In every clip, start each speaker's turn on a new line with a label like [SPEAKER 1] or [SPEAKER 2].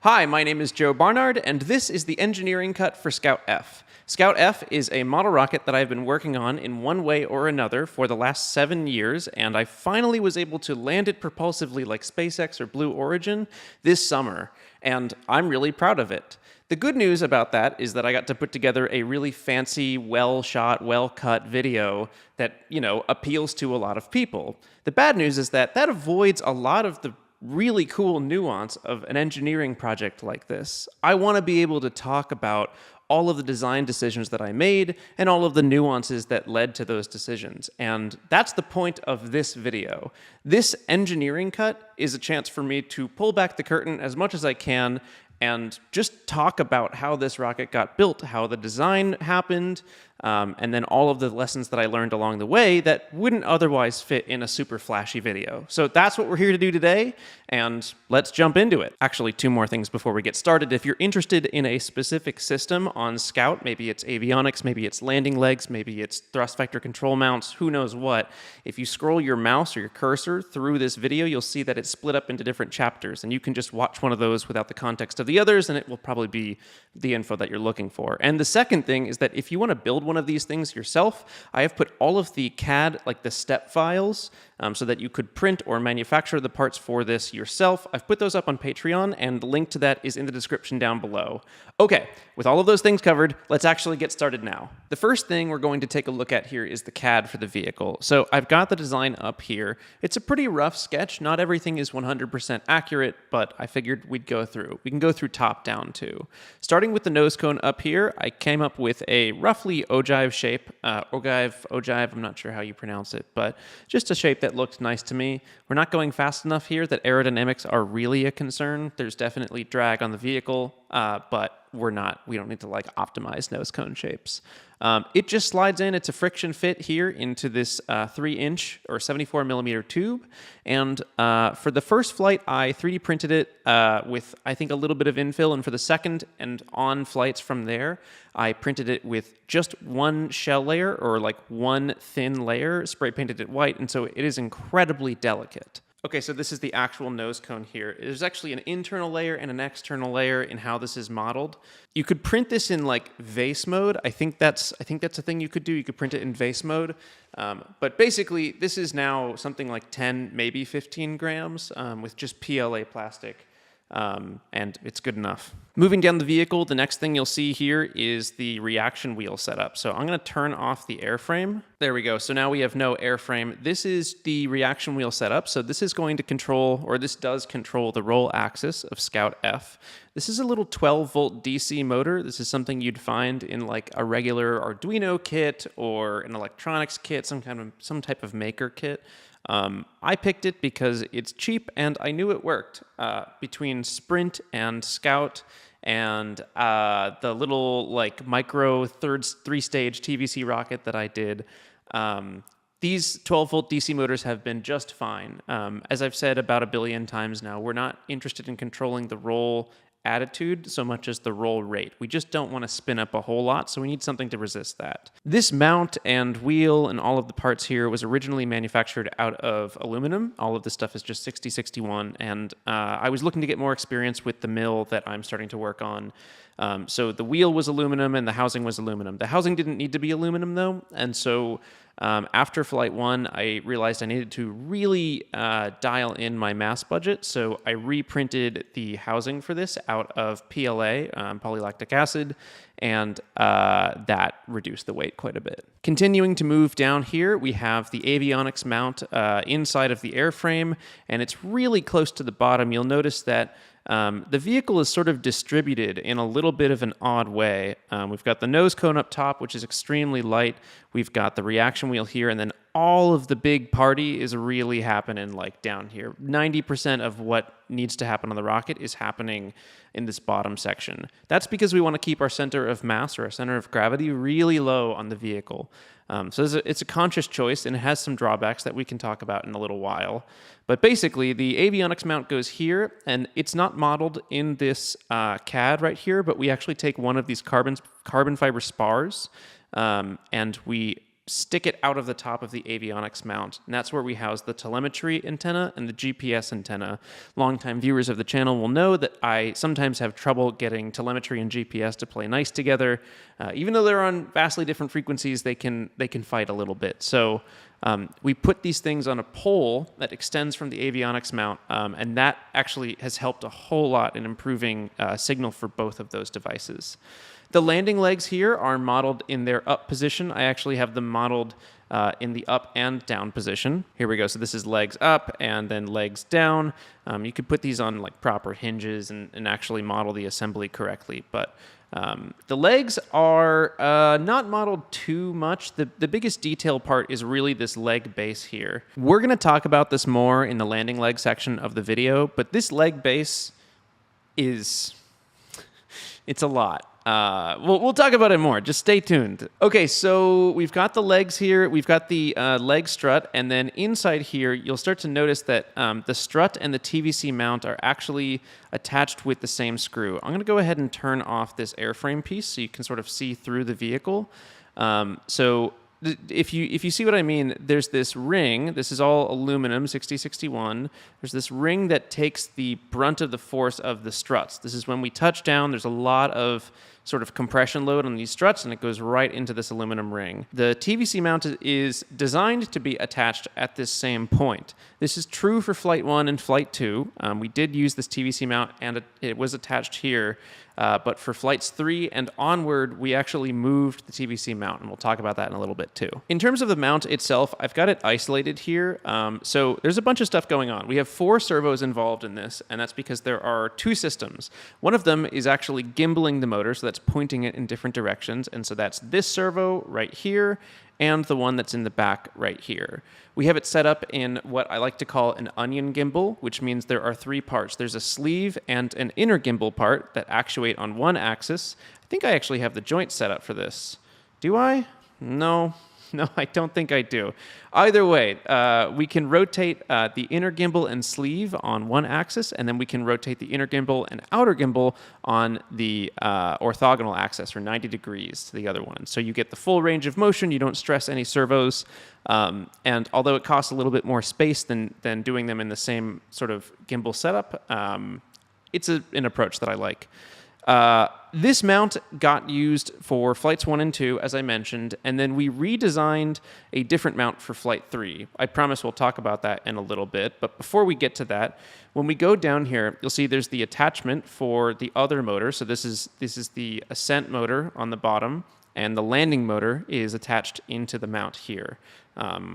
[SPEAKER 1] Hi, my name is Joe Barnard, and this is the engineering cut for Scout F. Scout F is a model rocket that I've been working on in one way or another for the last 7 years, and I finally was able to land it propulsively like SpaceX or Blue Origin this summer, and I'm really proud of it. The good news about that is that I got to put together a really fancy, well-shot, well-cut video that, appeals to a lot of people. The bad news is that avoids a lot of the really cool nuance of an engineering project like this. I want to be able to talk about all of the design decisions that I made and all of the nuances that led to those decisions. And that's the point of this video. This engineering cut is a chance for me to pull back the curtain as much as I can and just talk about how this rocket got built, how the design happened, and then all of the lessons that I learned along the way that wouldn't otherwise fit in a super flashy video. So that's what we're here to do today, and let's jump into it. Actually, 2 more things before we get started. If you're interested in a specific system on Scout, maybe it's avionics, maybe it's landing legs, maybe it's thrust vector control mounts, who knows what, if you scroll your mouse or your cursor through this video, you'll see that it's split up into different chapters, and you can just watch one of those without the context of the others, and it will probably be the info that you're looking for. And the second thing is that if you want to build one of these things yourself, I have put all of the CAD, like the step files, so that you could print or manufacture the parts for this yourself. I've put those up on Patreon, and the link to that is in the description down below. Okay, with all of those things covered, let's actually get started now. The first thing we're going to take a look at here is the CAD for the vehicle. So I've got the design up here. It's a pretty rough sketch. Not everything is 100% accurate, but I figured we'd go through. We can go through top down too. Starting with the nose cone up here, I came up with a roughly ogive shape. Ogive, I'm not sure how you pronounce it, but just a shape that looked nice to me. We're not going fast enough here that aerodynamics are really a concern. There's definitely drag on the vehicle, but we don't need to optimize nose cone shapes. It just slides in. It's a friction fit here into this 3-inch or 74mm tube. And for the first flight, I 3D printed it with, I think, a little bit of infill. And for the second and on flights from there, I printed it with just one shell layer or one thin layer, spray painted it white. And so it is incredibly delicate. Okay, so this is the actual nose cone here. There's actually an internal layer and an external layer in how this is modeled. You could print this in vase mode. I think that's a thing you could do. You could print it in vase mode. But basically, this is now something like 10, maybe 15 grams with just PLA plastic. And it's good enough. Moving down the vehicle, the next thing you'll see here is the reaction wheel setup. So I'm going to turn off the airframe. There we go. So now we have no airframe. This is the reaction wheel setup. So this is going to control, or this does control, the roll axis of Scout F. This is a little 12-volt DC motor. This is something you'd find in a regular Arduino kit or an electronics kit, some type of maker kit. I picked it because it's cheap and I knew it worked. Between Sprint and Scout and the little micro 3-stage TVC rocket that I did, these 12-volt DC motors have been just fine. As I've said about 1 billion times now, we're not interested in controlling the roll attitude so much as the roll rate. We just don't want to spin up a whole lot, so we need something to resist that. This mount and wheel and all of the parts here was originally manufactured out of aluminum. All of this stuff is just 6061, and I was looking to get more experience with the mill that I'm starting to work on. So the wheel was aluminum and the housing was aluminum. The housing didn't need to be aluminum though, and so after Flight 1, I realized I needed to really dial in my mass budget, so I reprinted the housing for this out of PLA, polylactic acid, and that reduced the weight quite a bit. Continuing to move down here, we have the avionics mount inside of the airframe, and it's really close to the bottom. You'll notice that the vehicle is sort of distributed in a little bit of an odd way. We've got the nose cone up top, which is extremely light. We've got the reaction wheel here, and then all of the big party is really happening down here. 90% of what needs to happen on the rocket is happening in this bottom section. That's because we want to keep our center of mass or our center of gravity really low on the vehicle. So it's a conscious choice, and it has some drawbacks that we can talk about in a little while. But basically, the avionics mount goes here, and it's not modeled in this CAD right here, but we actually take one of these carbon fiber spars, and we stick it out of the top of the avionics mount, and that's where we house the telemetry antenna and the GPS antenna. Longtime viewers of the channel will know that I sometimes have trouble getting telemetry and GPS to play nice together. Even though they're on vastly different frequencies, they can fight a little bit. So we put these things on a pole that extends from the avionics mount, and that actually has helped a whole lot in improving signal for both of those devices. The landing legs here are modeled in their up position. I actually have them modeled in the up and down position. Here we go. So this is legs up and then legs down. You could put these on like proper hinges and actually model the assembly correctly. But the legs are not modeled too much. The biggest detail part is really this leg base here. We're going to talk about this more in the landing leg section of the video, but this leg base it's a lot. We'll talk about it more. Just stay tuned. Okay, so we've got the legs here. We've got the leg strut, and then inside here, you'll start to notice that the strut and the TVC mount are actually attached with the same screw. I'm going to go ahead and turn off this airframe piece so you can sort of see through the vehicle. If you see what I mean, there's this ring. This is all aluminum, 6061. There's this ring that takes the brunt of the force of the struts. This is when we touch down, there's a lot of sort of compression load on these struts, and it goes right into this aluminum ring. The TVC mount is designed to be attached at this same point. This is true for Flight 1 and Flight 2. We did use this TVC mount, and it was attached here. But for Flights 3 and onward, we actually moved the TVC mount, and we'll talk about that in a little bit too. In terms of the mount itself, I've got it isolated here. So there's a bunch of stuff going on. We have 4 servos involved in this, and that's because there are 2 systems. One of them is actually gimbaling the motor, so that's pointing it in different directions, and so that's this servo right here, and the one that's in the back right here. We have it set up in what I like to call an onion gimbal, which means there are 3 parts. There's a sleeve and an inner gimbal part that actuate on one axis. I think I actually have the joint set up for this. Do I? No, I don't think I do. Either way, we can rotate the inner gimbal and sleeve on one axis, and then we can rotate the inner gimbal and outer gimbal on the orthogonal axis, or 90 degrees to the other one. So you get the full range of motion, you don't stress any servos, and although it costs a little bit more space than doing them in the same sort of gimbal setup, it's an approach that I like. This mount got used for Flights 1 and 2, as I mentioned, and then we redesigned a different mount for Flight 3. I promise we'll talk about that in a little bit, but before we get to that, when we go down here, you'll see there's the attachment for the other motor. So this is the ascent motor on the bottom, and the landing motor is attached into the mount here.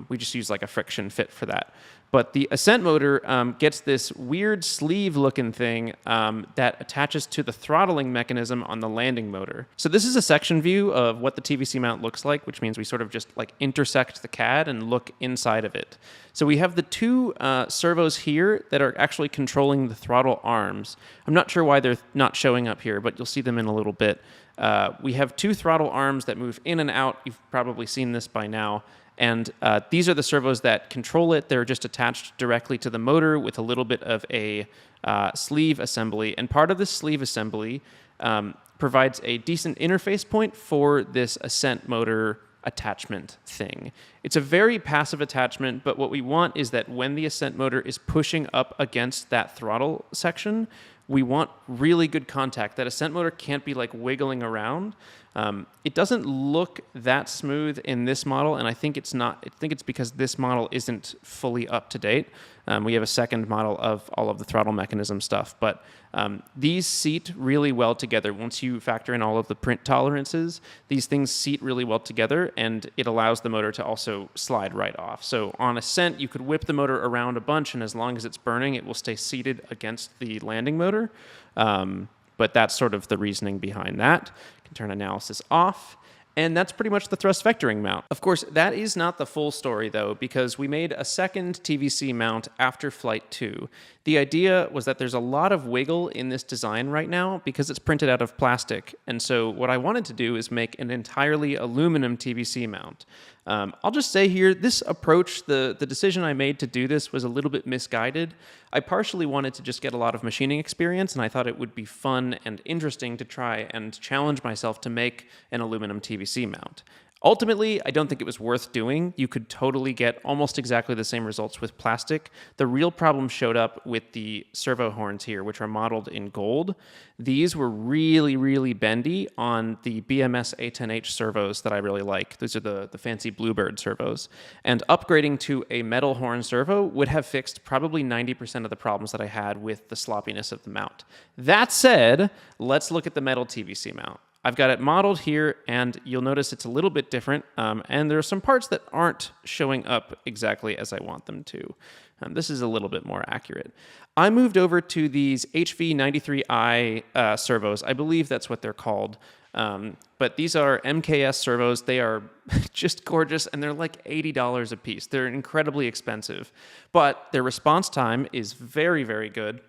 [SPEAKER 1] We just use like a friction fit for that. But the ascent motor gets this weird sleeve-looking thing that attaches to the throttling mechanism on the landing motor. So this is a section view of what the TVC mount looks like, which means we sort of just like intersect the CAD and look inside of it. So we have the 2 servos here that are actually controlling the throttle arms. I'm not sure why they're not showing up here, but you'll see them in a little bit. We have 2 throttle arms that move in and out. You've probably seen this by now. And these are the servos that control it. They're just attached directly to the motor with a little bit of a sleeve assembly. And part of this sleeve assembly provides a decent interface point for this ascent motor attachment thing. It's a very passive attachment, but what we want is that when the ascent motor is pushing up against that throttle section, we want really good contact. That ascent motor can't be like wiggling around. It doesn't look that smooth in this model, and I think it's not. I think it's because this model isn't fully up to date. We have a second model of all of the throttle mechanism stuff, but these seat really well together. Once you factor in all of the print tolerances, these things seat really well together, and it allows the motor to also slide right off. So on ascent, you could whip the motor around a bunch, and as long as it's burning, it will stay seated against the landing motor. But that's sort of the reasoning behind that. You can turn analysis off. And that's pretty much the thrust vectoring mount. Of course, that is not the full story, though, because we made a second TVC mount after Flight 2. The idea was that there's a lot of wiggle in this design right now because it's printed out of plastic. And so what I wanted to do is make an entirely aluminum TVC mount. I'll just say here, this approach, the decision I made to do this was a little bit misguided. I partially wanted to just get a lot of machining experience, and I thought it would be fun and interesting to try and challenge myself to make an aluminum TVC mount. Ultimately, I don't think it was worth doing. You could totally get almost exactly the same results with plastic. The real problem showed up with the servo horns here, which are modeled in gold. These were really, really bendy on the BMS A10H servos that I really like. Those are the fancy Bluebird servos. And upgrading to a metal horn servo would have fixed probably 90% of the problems that I had with the sloppiness of the mount. That said, let's look at the metal TVC mount. I've got it modeled here, and you'll notice it's a little bit different, and there are some parts that aren't showing up exactly as I want them to. This is a little bit more accurate. I moved over to these HV93i servos. I believe that's what they're called, but these are MKS servos. They are just gorgeous, and they're like $80 a piece. They're incredibly expensive, but their response time is very, very good.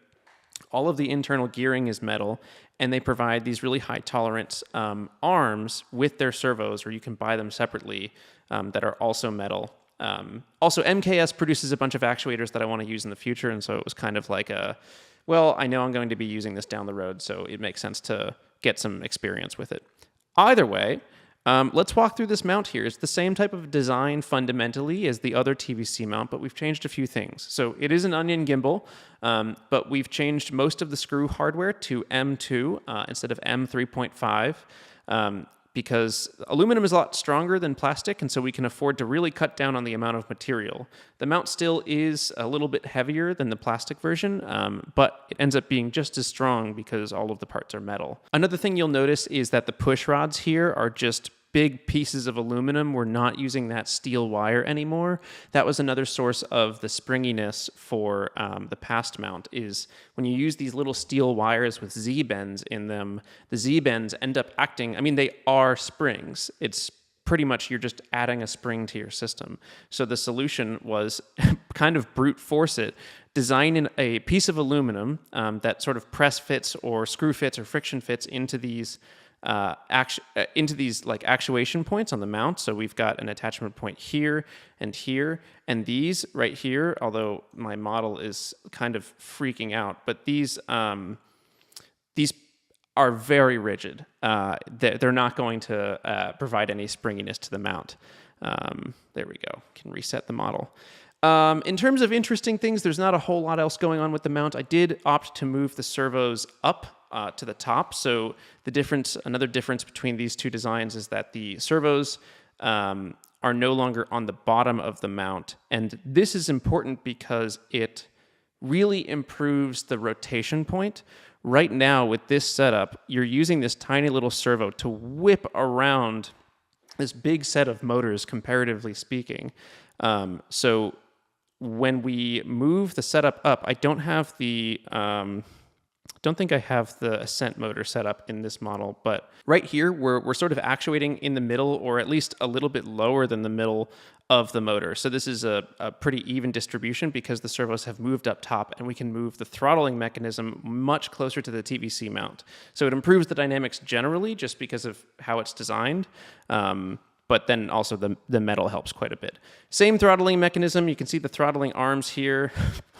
[SPEAKER 1] All of the internal gearing is metal, and they provide these really high tolerance arms with their servos, or you can buy them separately, that are also metal. Also, MKS produces a bunch of actuators that I want to use in the future, and so it was kind of like well, I know I'm going to be using this down the road, so it makes sense to get some experience with it. Either way, let's walk through this mount here. It's the same type of design fundamentally as the other TVC mount, but we've changed a few things. So it is an onion gimbal, but we've changed most of the screw hardware to M2 instead of M3.5 because aluminum is a lot stronger than plastic, and so we can afford to really cut down on the amount of material. The mount still is a little bit heavier than the plastic version, but it ends up being just as strong because all of the parts are metal. Another thing you'll notice is that the push rods here are just big pieces of aluminum. We're not using that steel wire anymore. That was another source of the springiness for the past mount, is when you use these little steel wires with Z-bends in them, the Z-bends end up acting, I mean, they are springs. It's pretty much you're just adding a spring to your system. So the solution was kind of brute force it, design in a piece of aluminum that sort of press fits or screw fits or friction fits into these like actuation points on the mount. So we've got an attachment point here, and these right here, although my model is kind of freaking out, but these are very rigid. They're not going to provide any springiness to the mount. There we go. Can reset the model. In terms of interesting things, there's not a whole lot else going on with the mount. I did opt to move the servos up to the top. So another difference between these two designs is that the servos are no longer on the bottom of the mount. And this is important because it really improves the rotation point. Right now with this setup, you're using this tiny little servo to whip around this big set of motors, comparatively speaking. So when we move the setup up, I don't think I have the ascent motor set up in this model, but right here, we're sort of actuating in the middle, or at least a little bit lower than the middle of the motor. So this is a pretty even distribution because the servos have moved up top, and we can move the throttling mechanism much closer to the TVC mount. So it improves the dynamics generally just because of how it's designed. But then also the metal helps quite a bit. Same throttling mechanism. You can see the throttling arms here.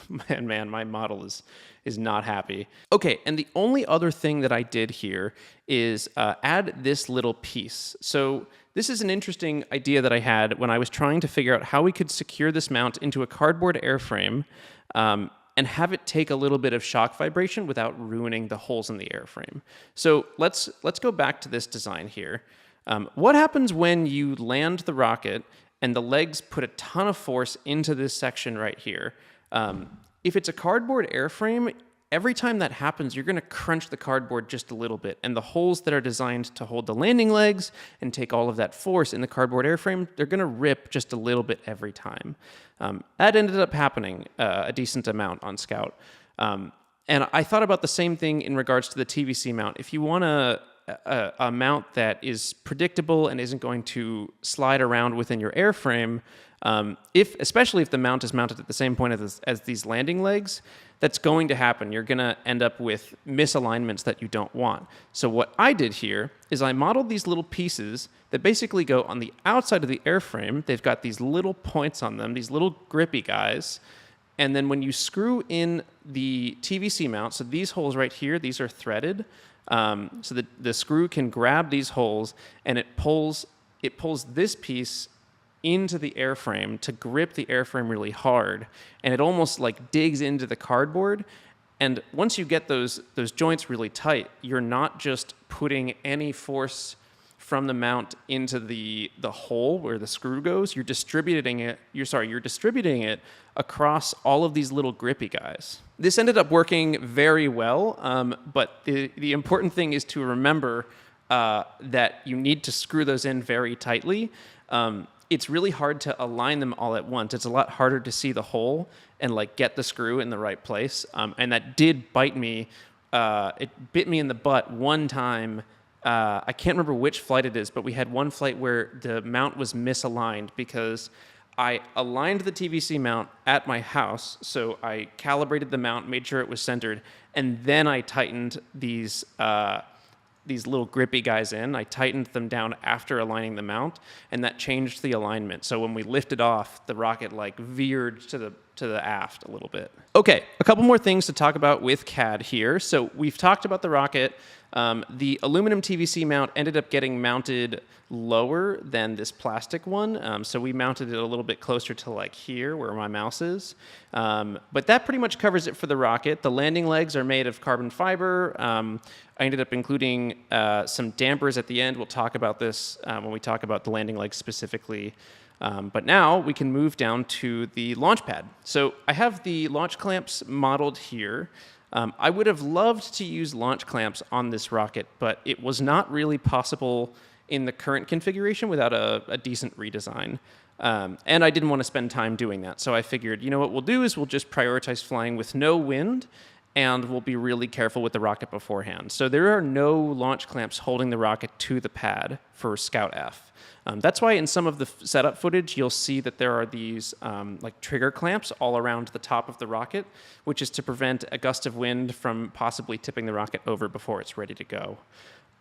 [SPEAKER 1] Man, my model is not happy. Okay, and the only other thing that I did here is add this little piece. So this is an interesting idea that I had when I was trying to figure out how we could secure this mount into a cardboard airframe and have it take a little bit of shock vibration without ruining the holes in the airframe. So let's go back to this design here. What happens when you land the rocket and the legs put a ton of force into this section right here? If it's a cardboard airframe, every time that happens, you're going to crunch the cardboard just a little bit. And the holes that are designed to hold the landing legs and take all of that force in the cardboard airframe, they're going to rip just a little bit every time. That ended up happening a decent amount on Scout. And I thought about the same thing in regards to the TVC mount. If you want a mount that is predictable and isn't going to slide around within your airframe, especially if the mount is mounted at the same point as these landing legs, that's going to happen. You're going to end up with misalignments that you don't want. So what I did here is I modeled these little pieces that basically go on the outside of the airframe. They've got these little points on them, these little grippy guys. And then when you screw in the TVC mount, so these holes right here, these are threaded. So the screw can grab these holes and it pulls it pulls this piece into the airframe to grip the airframe really hard, and it almost like digs into the cardboard. And once you get those joints really tight, you're not just putting any force from the mount into the hole where the screw goes. You're distributing it across all of these little grippy guys. This ended up working very well, but the important thing is to remember that you need to screw those in very tightly. It's really hard to align them all at once. It's a lot harder to see the hole and like get the screw in the right place. And that did bite me. It bit me in the butt one time. I can't remember which flight it is, but we had one flight where the mount was misaligned because I aligned the TVC mount at my house. So I calibrated the mount, made sure it was centered, and then I tightened these little grippy guys in. I tightened them down after aligning the mount, and that changed the alignment. So when we lifted off, the rocket like veered to the aft a little bit. Okay, a couple more things to talk about with CAD here. So we've talked about the rocket. The aluminum TVC mount ended up getting mounted lower than this plastic one. So we mounted it a little bit closer to like here where my mouse is. But that pretty much covers it for the rocket. The landing legs are made of carbon fiber. I ended up including some dampers at the end. We'll talk about this when we talk about the landing legs specifically. But now we can move down to the launch pad. So I have the launch clamps modeled here. I would have loved to use launch clamps on this rocket, but it was not really possible in the current configuration without a decent redesign. And I didn't want to spend time doing that. So I figured, you know what we'll do is we'll just prioritize flying with no wind, and we'll be really careful with the rocket beforehand. So there are no launch clamps holding the rocket to the pad for Scout F. That's why in some of the setup footage, you'll see that there are these like trigger clamps all around the top of the rocket, which is to prevent a gust of wind from possibly tipping the rocket over before it's ready to go.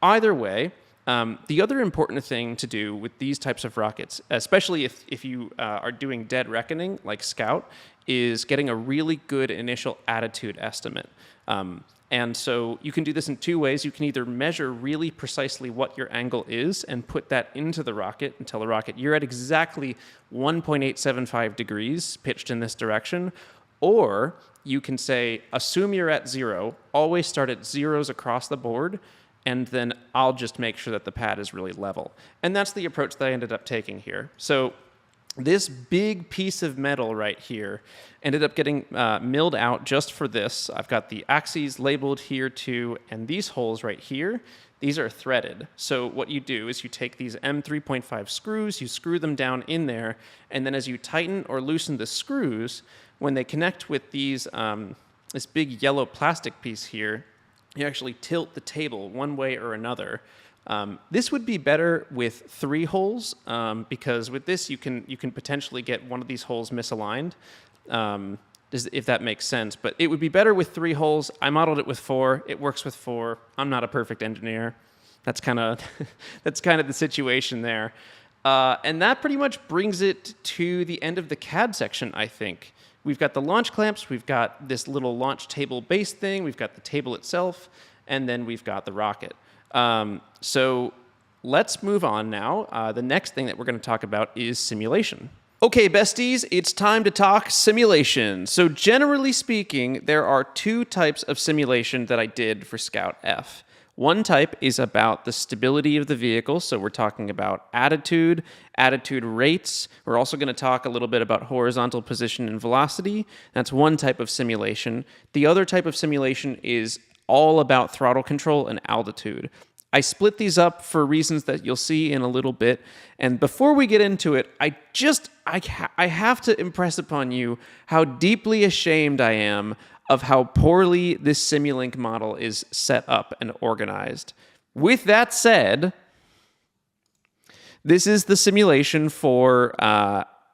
[SPEAKER 1] Either way, the other important thing to do with these types of rockets, especially if you are doing dead reckoning like Scout, is getting a really good initial attitude estimate. And so you can do this in two ways. You can either measure really precisely what your angle is and put that into the rocket and tell the rocket you're at exactly 1.875 degrees pitched in this direction, or you can say, assume you're at 0, always start at zeros across the board, and then I'll just make sure that the pad is really level. And that's the approach that I ended up taking here. So this big piece of metal right here ended up getting milled out just for this. I've got the axes labeled here too, and these holes right here, these are threaded. So what you do is you take these M3.5 screws, you screw them down in there, and then as you tighten or loosen the screws, when they connect with these this big yellow plastic piece here, you actually tilt the table one way or another. This would be better with 3 holes because with this you can potentially get one of these holes misaligned, if that makes sense. But it would be better with 3 holes. I modeled it with 4. It works with 4. I'm not a perfect engineer. That's kind of the situation there. And that pretty much brings it to the end of the CAD section, I think. We've got the launch clamps, we've got this little launch table base thing, we've got the table itself, and then we've got the rocket. So let's move on now. The next thing that we're going to talk about is simulation. Okay, besties, it's time to talk simulation. So generally speaking, there are 2 types of simulation that I did for Scout F. One type is about the stability of the vehicle, so we're talking about attitude rates. We're also going to talk a little bit about horizontal position and velocity. That's one type of simulation. The other type of simulation is all about throttle control and altitude. I split these up for reasons that you'll see in a little bit. And before we get into it, I have to impress upon you how deeply ashamed I am of how poorly this Simulink model is set up and organized. With that said, this is the simulation for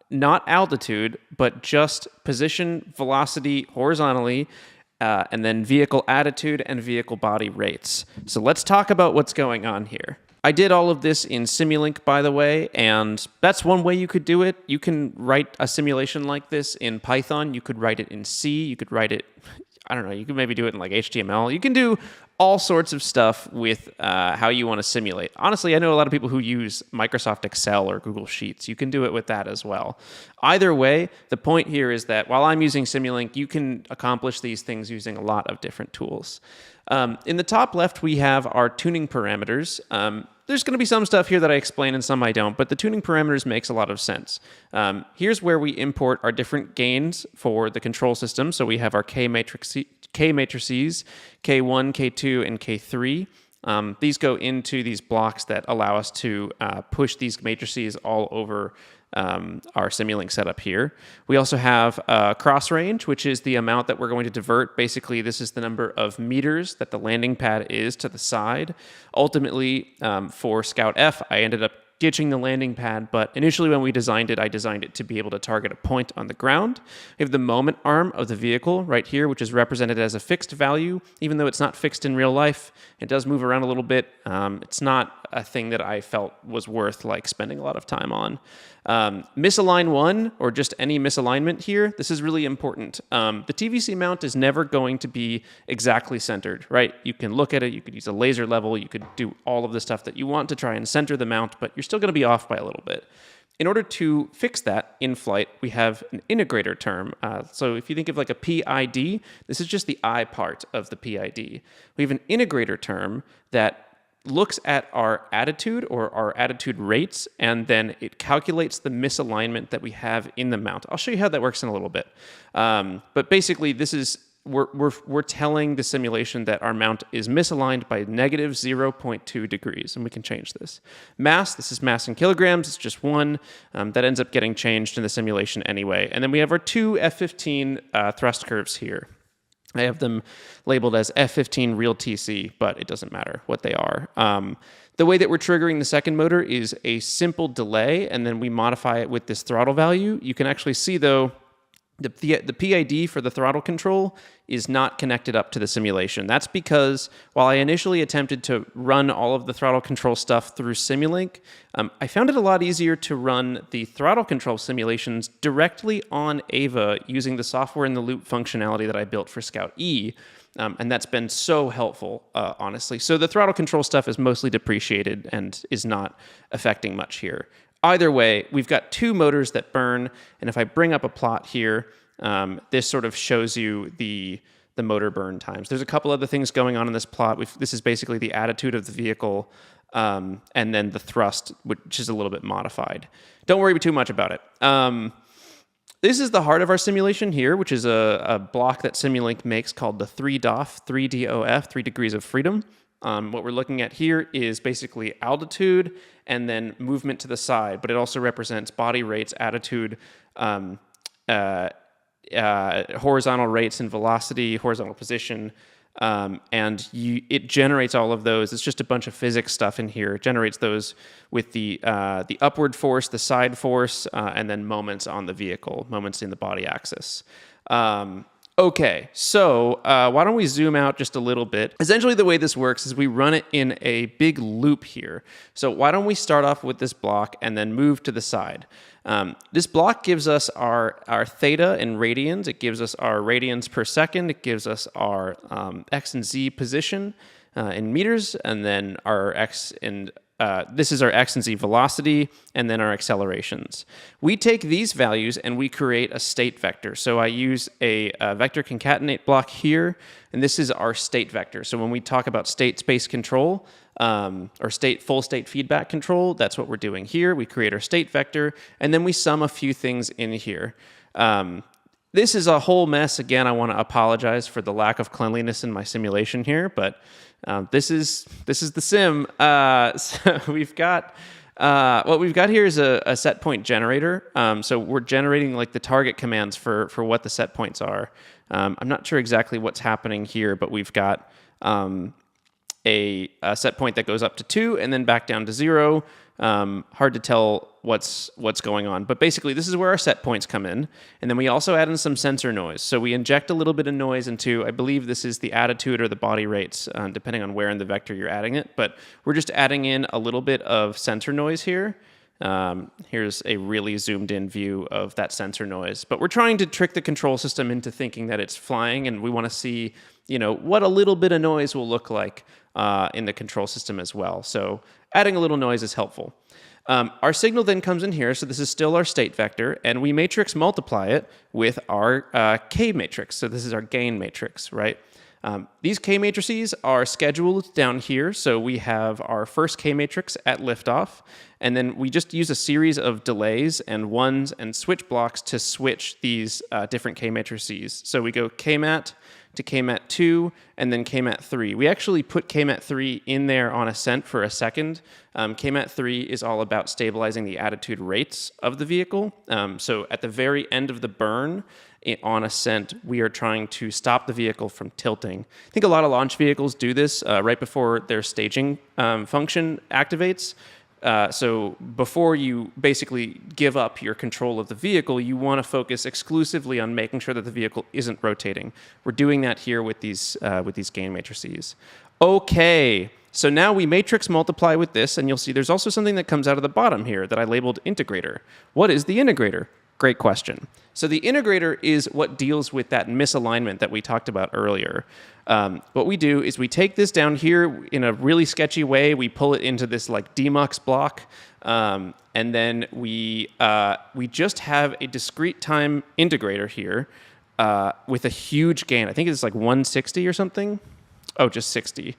[SPEAKER 1] not altitude, but just position, velocity horizontally, and then vehicle attitude and vehicle body rates. So let's talk about what's going on here. I did all of this in Simulink, by the way, and that's one way you could do it. You can write a simulation like this in Python. You could write it in C. You could write it, I don't know, you could maybe do it in like HTML. You can do all sorts of stuff with how you want to simulate. Honestly, I know a lot of people who use Microsoft Excel or Google Sheets. You can do it with that as well. Either way, the point here is that while I'm using Simulink, you can accomplish these things using a lot of different tools. In the top left, we have our tuning parameters. There's going to be some stuff here that I explain and some I don't, but the tuning parameters makes a lot of sense. Here's where we import our different gains for the control system. So we have our K matrices, K1, K2, and K3. These go into these blocks that allow us to push these matrices all over our Simulink setup here. We also have cross range, which is the amount that we're going to divert. Basically, this is the number of meters that the landing pad is to the side. Ultimately, for Scout F, I ended up ditching the landing pad, but initially when we designed it, I designed it to be able to target a point on the ground. We have the moment arm of the vehicle right here, which is represented as a fixed value. Even though it's not fixed in real life, it does move around a little bit. It's not a thing that I felt was worth like spending a lot of time on. Misalign 1, or just any misalignment here, this is really important. The TVC mount is never going to be exactly centered, right? You can look at it, you could use a laser level, you could do all of the stuff that you want to try and center the mount, but you're still going to be off by a little bit. In order to fix that in flight, we have an integrator term. So if you think of like a PID, this is just the I part of the PID. We have an integrator term that looks at our attitude or our attitude rates, and then it calculates the misalignment that we have in the mount. I'll show you how that works in a little bit. But basically, this is we're telling the simulation that our mount is misaligned by negative 0.2 degrees, and we can change this. Mass, this is mass in kilograms, it's just 1. That ends up getting changed in the simulation anyway. And then we have our two F15 thrust curves here. I have them labeled as F15 real TC, but it doesn't matter what they are. The way that we're triggering the second motor is a simple delay, and then we modify it with this throttle value. You can actually see, though, the PID for the throttle control is not connected up to the simulation. That's because while I initially attempted to run all of the throttle control stuff through Simulink, I found it a lot easier to run the throttle control simulations directly on Ava using the software in the loop functionality that I built for Scout E. And that's been so helpful, honestly. So the throttle control stuff is mostly depreciated and is not affecting much here. Either way, we've got two motors that burn, and if I bring up a plot here, this sort of shows you the motor burn times. There's a couple other things going on in this plot. This is basically the attitude of the vehicle, and then the thrust, which is a little bit modified. Don't worry too much about it. This is the heart of our simulation here, which is a block that Simulink makes called the 3DOF, 3DOF, 3 degrees of freedom. What we're looking at here is basically altitude and then movement to the side, but it also represents body rates, attitude, horizontal rates and velocity, horizontal position, and it generates all of those. It's just a bunch of physics stuff in here. It generates those with the upward force, the side force, and then moments on the vehicle, moments in the body axis. Okay, so why don't we zoom out just a little bit? Essentially, the way this works is we run it in a big loop here. So why don't we start off with this block and then move to the side? This block gives us our theta in radians. It gives us our radians per second. It gives us our x and z position in meters, and then our x and this is our x and z velocity, and then our accelerations. We take these values and we create a state vector. So I use a vector concatenate block here, and this is our state vector. So when we talk about state space control, or full state feedback control, that's what we're doing here. We create our state vector, and then we sum a few things in here. This is a whole mess. Again, I want to apologize for the lack of cleanliness in my simulation here, but this is the sim. So we've got what we've got here is a set point generator. So we're generating like the target commands for what the set points are. I'm not sure exactly what's happening here, but we've got a set point that goes up to 2 and then back down to 0. Hard to tell what's going on, but basically this is where our set points come in, and then we also add in some sensor noise. So we inject a little bit of noise into, I believe this is the attitude or the body rates, depending on where in the vector you're adding it, but we're just adding in a little bit of sensor noise here. Here's a really zoomed in view of that sensor noise, but we're trying to trick the control system into thinking that it's flying, and we want to see what a little bit of noise will look like in the control system as well. So adding a little noise is helpful. Our signal then comes in here, so this is still our state vector, and we matrix multiply it with our K matrix. So this is our gain matrix, right? These K matrices are scheduled down here, so we have our first K matrix at liftoff, and then we just use a series of delays and ones and switch blocks to switch these different K matrices. So we go Kmat to Kmat2, and then Kmat3. We actually put Kmat3 in there on ascent for a second. Kmat3 is all about stabilizing the attitude rates of the vehicle. So at the very end of the burn, on ascent, we are trying to stop the vehicle from tilting. I think a lot of launch vehicles do this right before their staging function activates. So before you basically give up your control of the vehicle, you want to focus exclusively on making sure that the vehicle isn't rotating. We're doing that here with these gain matrices. Okay, so now we matrix multiply with this, and you'll see there's also something that comes out of the bottom here that I labeled integrator. What is the integrator? Great question. So the integrator is what deals with that misalignment that we talked about earlier. What we do is we take this down here in a really sketchy way. We pull it into this like demux block, and then we just have a discrete time integrator here with a huge gain. I think it's like 160 or something. Oh, just 60.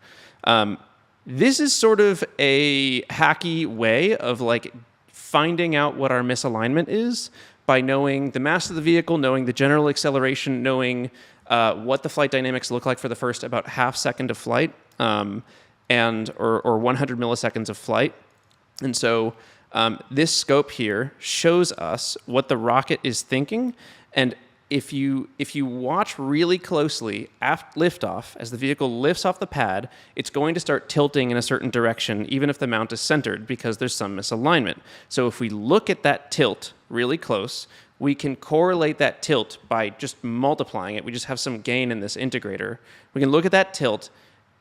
[SPEAKER 1] This is sort of a hacky way of like finding out what our misalignment is by knowing the mass of the vehicle, knowing the general acceleration, knowing what the flight dynamics look like for the first about half second of flight, or 100 milliseconds of flight. And so this scope here shows us what the rocket is thinking. And if you watch really closely after liftoff, as the vehicle lifts off the pad, it's going to start tilting in a certain direction, even if the mount is centered, because there's some misalignment. So if we look at that tilt really close, we can correlate that tilt by just multiplying it. We just have some gain in this integrator. We can look at that tilt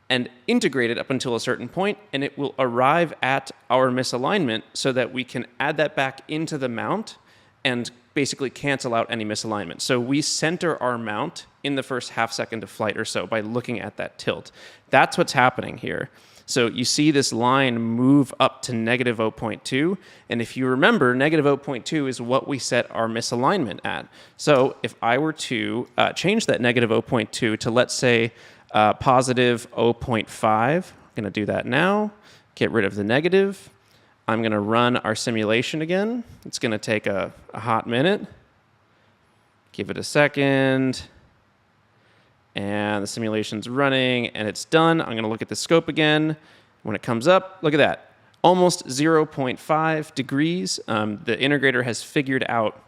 [SPEAKER 1] and integrate it up until a certain point, and it will arrive at our misalignment so that we can add that back into the mount and basically cancel out any misalignment. So we center our mount in the first half second of flight or so by looking at that tilt. That's what's happening here. So you see this line move up to negative 0.2, and if you remember, negative 0.2 is what we set our misalignment at. So if I were to change that negative 0.2 to, let's say, positive 0.5, I'm going to do that now, get rid of the negative. I'm going to run our simulation again. It's going to take a hot minute. Give it a second. And the simulation's running, and it's done. I'm going to look at the scope again. When it comes up, look at that. Almost 0.5 degrees. The integrator has figured out,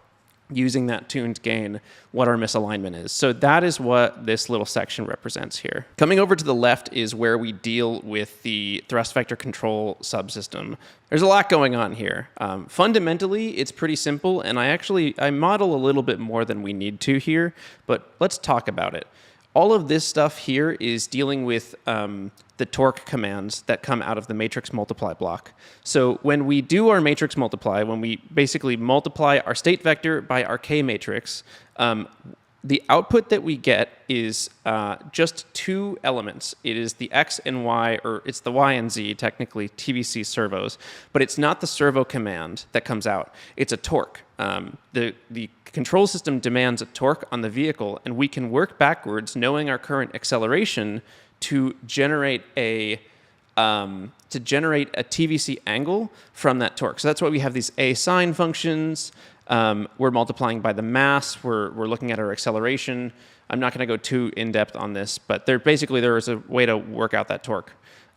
[SPEAKER 1] using that tuned gain, what our misalignment is. So that is what this little section represents here. Coming over to the left is where we deal with the thrust vector control subsystem. There's a lot going on here. Fundamentally, it's pretty simple, and I model a little bit more than we need to here, but let's talk about it. All of this stuff here is dealing with the torque commands that come out of the matrix multiply block. So when we do our matrix multiply, when we basically multiply our state vector by our K matrix, the output that we get is just two elements. It is the X and Y, or it's the Y and Z, technically TVC servos, but it's not the servo command that comes out. It's a torque. The control system demands a torque on the vehicle, and we can work backwards, knowing our current acceleration, to generate a TVC angle from that torque. So that's why we have these A sine functions. We're multiplying by the mass. We're looking at our acceleration. I'm not going to go too in-depth on this, but there is a way to work out that torque,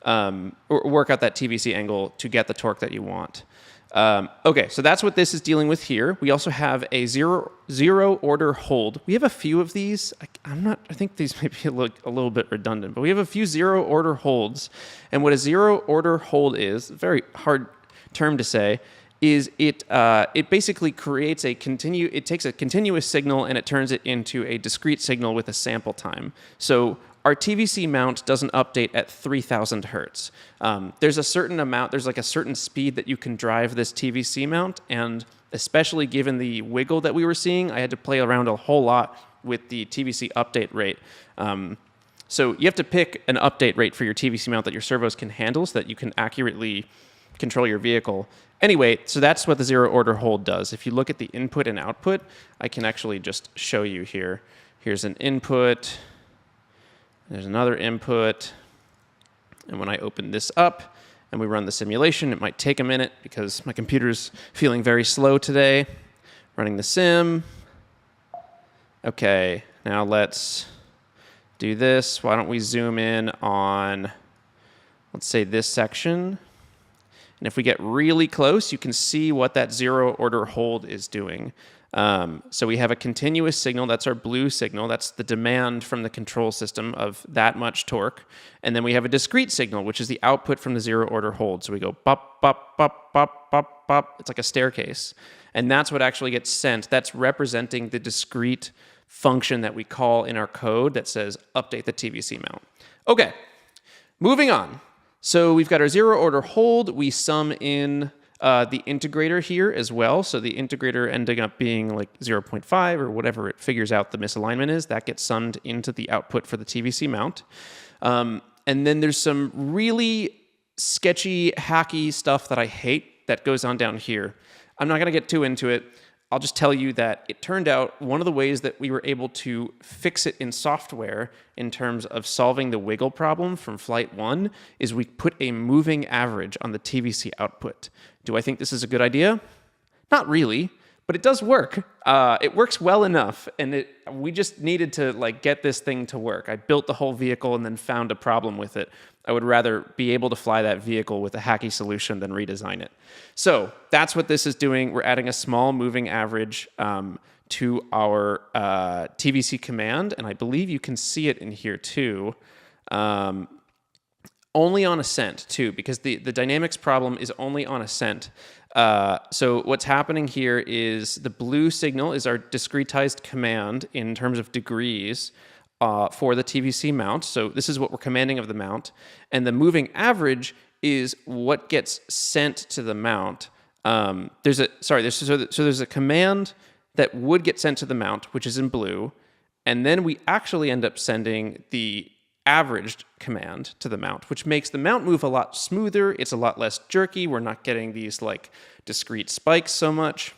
[SPEAKER 1] or work out that TVC angle to get the torque that you want. Okay, so that's what this is dealing with here. We also have a zero order hold. We have a few of these. I think these may be a little bit redundant, but we have a few zero order holds. And what a zero order hold is, a very hard term to say, is it basically creates it takes a continuous signal and it turns it into a discrete signal with a sample time. So our TVC mount doesn't update at 3,000 hertz. There's a certain speed that you can drive this TVC mount, and especially given the wiggle that we were seeing, I had to play around a whole lot with the TVC update rate. So you have to pick an update rate for your TVC mount that your servos can handle so that you can accurately control your vehicle. Anyway, so that's what the zero order hold does. If you look at the input and output, I can actually just show you here. Here's an input. There's another input. And when I open this up and we run the simulation, it might take a minute because my computer's feeling very slow today. Running the sim. Okay, now let's do this. Why don't we zoom in on, let's say, this section. And if we get really close, you can see what that zero order hold is doing. So we have a continuous signal. That's our blue signal. That's the demand from the control system of that much torque. And then we have a discrete signal, which is the output from the zero order hold. So we go bop, bop, bop, bop, bop, bop. It's like a staircase. And that's what actually gets sent. That's representing the discrete function that we call in our code that says update the TVC mount. Okay, moving on. So we've got our zero order hold. We sum in the integrator here as well. So the integrator ending up being like 0.5 or whatever it figures out the misalignment is, that gets summed into the output for the TVC mount. And then there's some really sketchy, hacky stuff that I hate that goes on down here. I'm not going to get too into it. I'll just tell you that it turned out one of the ways that we were able to fix it in software in terms of solving the wiggle problem from Flight 1 is we put a moving average on the TVC output. Do I think this is a good idea? Not really, but it does work. It works well enough, and we just needed to get this thing to work. I built the whole vehicle and then found a problem with it. I would rather be able to fly that vehicle with a hacky solution than redesign it. So that's what this is doing. We're adding a small moving average to our TVC command, and I believe you can see it in here too. Only on ascent too, because the dynamics problem is only on ascent. So what's happening here is the blue signal is our discretized command in terms of degrees for the TVC mount. So this is what we're commanding of the mount. And the moving average is what gets sent to the mount. There's a command that would get sent to the mount, which is in blue. And then we actually end up sending the averaged command to the mount, which makes the mount move a lot smoother. It's a lot less jerky. We're not getting these discrete spikes so much,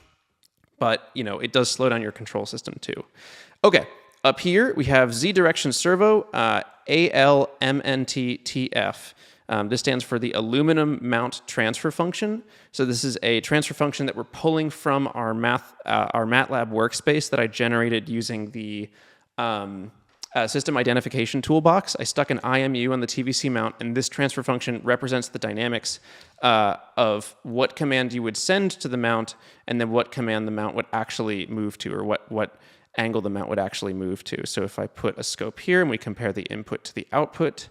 [SPEAKER 1] but it does slow down your control system too. Okay, up here we have Z direction servo, ALMNTTF. This stands for the aluminum mount transfer function. So this is a transfer function that we're pulling from our MATLAB workspace that I generated using the system identification toolbox. I stuck an IMU on the TVC mount, and this transfer function represents the dynamics of what command you would send to the mount, and then what command the mount would actually move to, or what angle the mount would actually move to. So if I put a scope here and we compare the input to the output,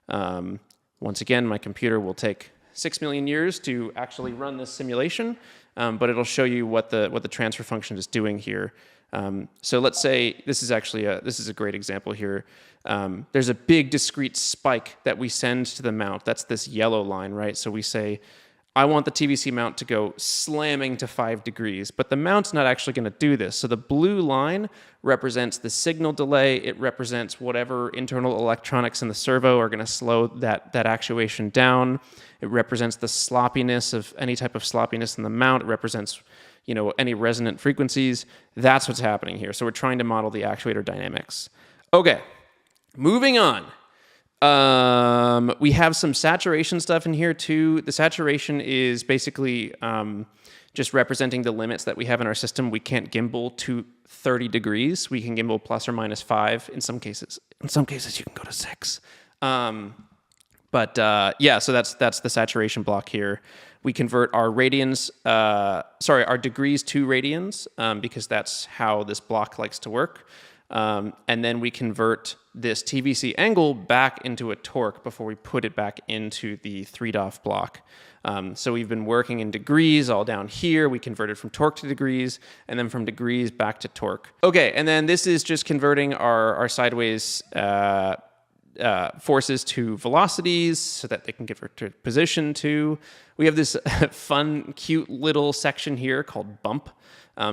[SPEAKER 1] once again, my computer will take 6 million years to actually run this simulation, but it'll show you what the transfer function is doing here. So let's say this is a great example here. There's a big discrete spike that we send to the mount. That's this yellow line, right? So we say, I want the TVC mount to go slamming to 5 degrees, but the mount's not actually going to do this. So the blue line represents the signal delay. It represents whatever internal electronics in the servo are going to slow that actuation down. It represents the sloppiness of any type of sloppiness in the mount. It represents any resonant frequencies. That's what's happening here. So we're trying to model the actuator dynamics. Okay, moving on. We have some saturation stuff in here too. The saturation is basically just representing the limits that we have in our system. We can't gimbal to 30 degrees. We can gimbal plus or minus 5 in some cases. In some cases, you can go to 6. So that's the saturation block here. We convert our radians, our degrees to radians, because that's how this block likes to work. And then we convert this TVC angle back into a torque before we put it back into the 3DOF block. So we've been working in degrees all down here. We converted from torque to degrees, and then from degrees back to torque. Okay, and then this is just converting our sideways forces to velocities so that they can convert to position too. We have this fun, cute little section here called bump.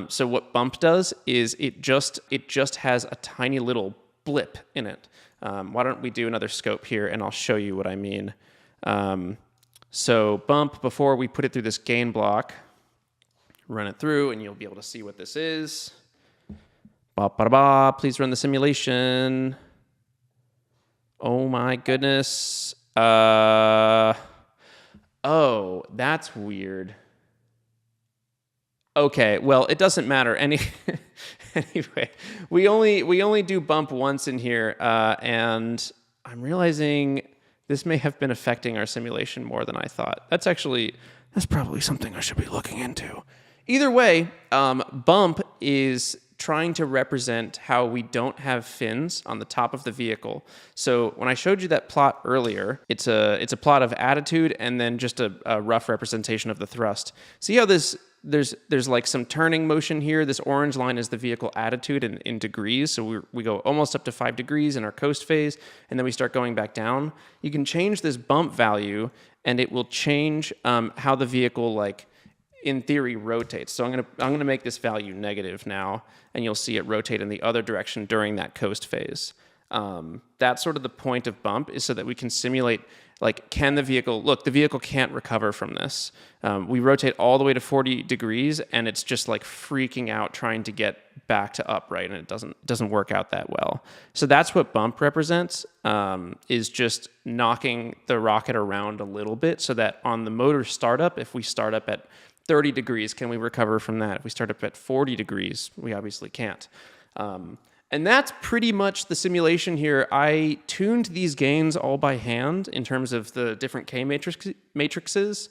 [SPEAKER 1] So what bump does is it just has a tiny little blip in it. Why don't we do another scope here, and I'll show you what I mean. So bump, before we put it through this gain block, run it through, and you'll be able to see what this is. Ba-ba-da-ba, please run the simulation. Oh my goodness. Oh, that's weird. Okay, well, it doesn't matter. Anyway, we only do bump once in here, and I'm realizing this may have been affecting our simulation more than I thought. That's probably something I should be looking into. Either way, bump is trying to represent how we don't have fins on the top of the vehicle. So when I showed you that plot earlier, it's a plot of attitude and then just a rough representation of the thrust. See how there's like some turning motion here. This orange line is the vehicle attitude in degrees. So we go almost up to 5 degrees in our coast phase, and then we start going back down. You can change this bump value, and it will change how the vehicle, like, in theory, rotates. So I'm gonna make this value negative now, and you'll see it rotate in the other direction during that coast phase. That's sort of the point of bump, is so that we can simulate, like, can the vehicle, look, the vehicle can't recover from this. We rotate all the way to 40 degrees, and it's just like freaking out trying to get back to upright, and it doesn't work out that well. So that's what bump represents, is just knocking the rocket around a little bit, so that on the motor startup, if we start up at 30 degrees, can we recover from that? If we start up at 40 degrees, we obviously can't. And that's pretty much the simulation here. I tuned these gains all by hand in terms of the different K matrices.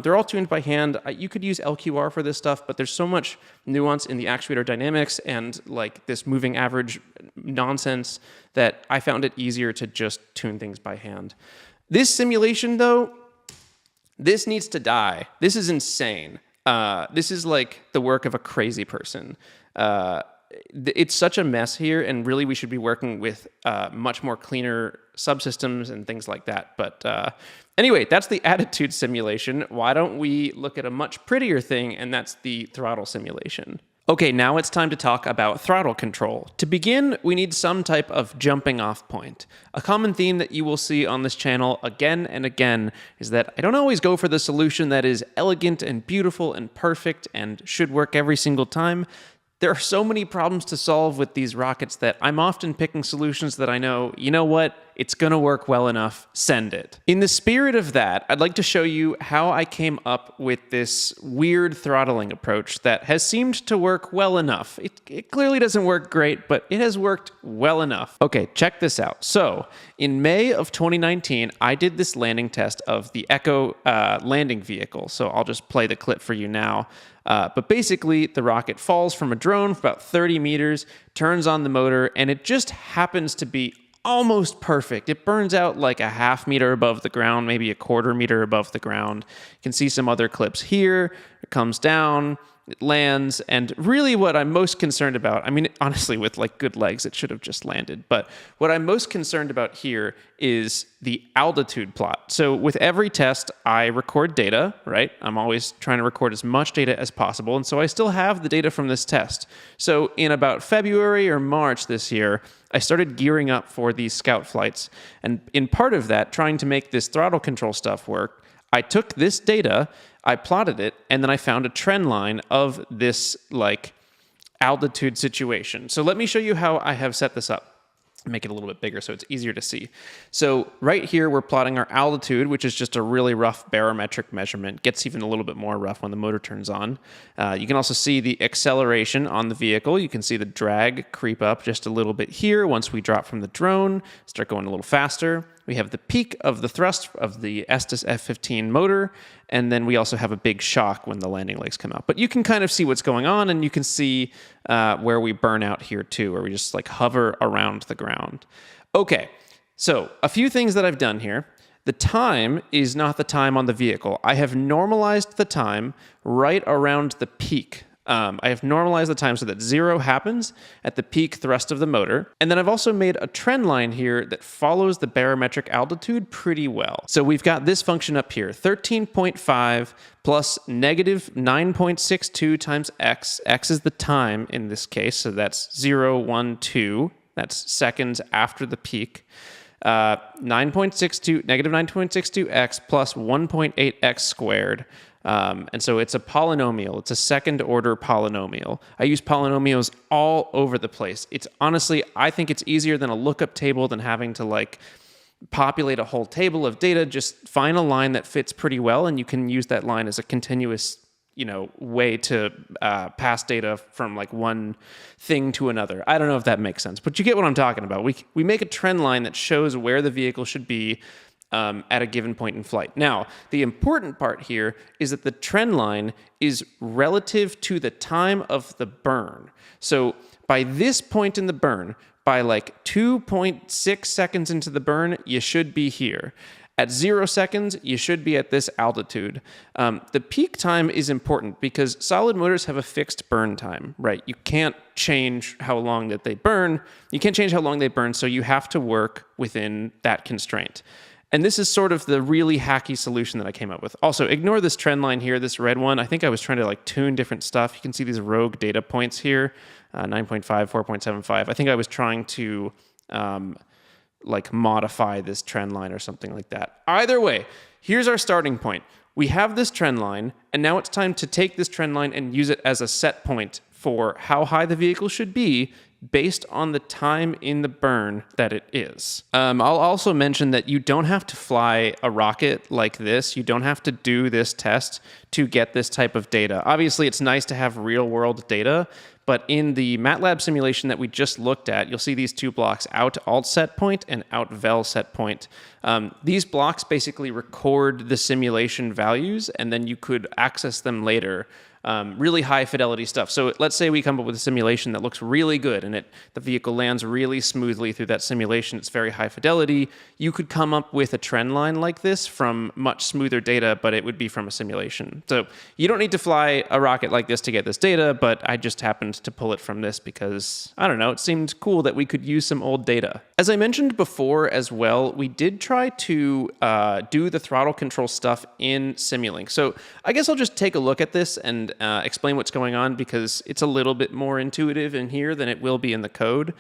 [SPEAKER 1] They're all tuned by hand. You could use LQR for this stuff, but there's so much nuance in the actuator dynamics and like this moving average nonsense that I found it easier to just tune things by hand. This simulation, though, this needs to die. This is insane. This is like the work of a crazy person. It's such a mess here, and really we should be working with much more cleaner subsystems and things like that. But anyway, that's the attitude simulation. Why don't we look at a much prettier thing, and that's the throttle simulation. Okay, now it's time to talk about throttle control. To begin, we need some type of jumping off point. A common theme that you will see on this channel again and again is that I don't always go for the solution that is elegant and beautiful and perfect and should work every single time. There are so many problems to solve with these rockets that I'm often picking solutions that I know, you know what, it's gonna work well enough, send it. In the spirit of that, I'd like to show you how I came up with this weird throttling approach that has seemed to work well enough. It clearly doesn't work great, but it has worked well enough. Okay, check this out. So, in May of 2019, I did this landing test of the Echo landing vehicle. So I'll just play the clip for you now. But basically, the rocket falls from a drone for about 30 meters, turns on the motor, and it just happens to be almost perfect. It burns out like a half meter above the ground, maybe a quarter meter above the ground. You can see some other clips here. It comes down, it lands, and really what I'm most concerned about, I mean, honestly, with like good legs, it should have just landed, but what I'm most concerned about here is the altitude plot. So with every test, I record data, right? I'm always trying to record as much data as possible, and so I still have the data from this test. So in about February or March this year, I started gearing up for these scout flights, and in part of that, trying to make this throttle control stuff work, I took this data, I plotted it, and then I found a trend line of this like altitude situation. So let me show you how I have set this up. Make it a little bit bigger so it's easier to see. So right here, we're plotting our altitude, which is just a really rough barometric measurement. Gets even a little bit more rough when the motor turns on. You can also see the acceleration on the vehicle. You can see the drag creep up just a little bit here. Once we drop from the drone, start going a little faster. We have the peak of the thrust of the Estes F-15 motor, and then we also have a big shock when the landing legs come out. But you can kind of see what's going on, and you can see where we burn out here too, where we just like hover around the ground. Okay, so a few things that I've done here. The time is not the time on the vehicle. I have normalized the time right around the peak. I have normalized the time so that 0 happens at the peak thrust of the motor. And then I've also made a trend line here that follows the barometric altitude pretty well. So we've got this function up here, 13.5 plus negative 9.62 times x. X is the time in this case, so that's 0, 1, 2. that's seconds after the peak, 9.62, negative 9.62x plus 1.8x squared. And so it's a polynomial. It's a second order polynomial. I use polynomials all over the place. It's honestly, I think it's easier than a lookup table than having to like populate a whole table of data. Just find a line that fits pretty well, and you can use that line as a continuous way to pass data from like one thing to another. I don't know if that makes sense, but you get what I'm talking about. We make a trend line that shows where the vehicle should be at a given point in flight. Now, the important part here is that the trend line is relative to the time of the burn. So by this point in the burn, by like 2.6 seconds into the burn, you should be here. At 0 seconds, you should be at this altitude. The peak time is important because solid motors have a fixed burn time, right? You can't change how long that they burn. You can't change how long they burn, so you have to work within that constraint. And this is sort of the really hacky solution that I came up with. Also, ignore this trend line here, this red one. I think I was trying to like tune different stuff. You can see these rogue data points here, 9.5, 4.75. I think I was trying to like modify this trend line or something like that. Either way, here's our starting point. We have this trend line, and now it's time to take this trend line and use it as a set point for how high the vehicle should be based on the time in the burn that it is. I'll also mention that you don't have to fly a rocket like this. You don't have to do this test to get this type of data. Obviously, it's nice to have real-world data, but in the MATLAB simulation that we just looked at, you'll see these two blocks, out alt set point and out vel set point. These blocks basically record the simulation values, and then you could access them later. Really high fidelity stuff. So let's say we come up with a simulation that looks really good and the vehicle lands really smoothly through that simulation. It's very high fidelity. You could come up with a trend line like this from much smoother data, but it would be from a simulation. So you don't need to fly a rocket like this to get this data, but I just happened to pull it from this because, I don't know, it seemed cool that we could use some old data. As I mentioned before as well, we did try to do the throttle control stuff in Simulink. So I guess I'll just take a look at this and explain what's going on because it's a little bit more intuitive in here than it will be in the code.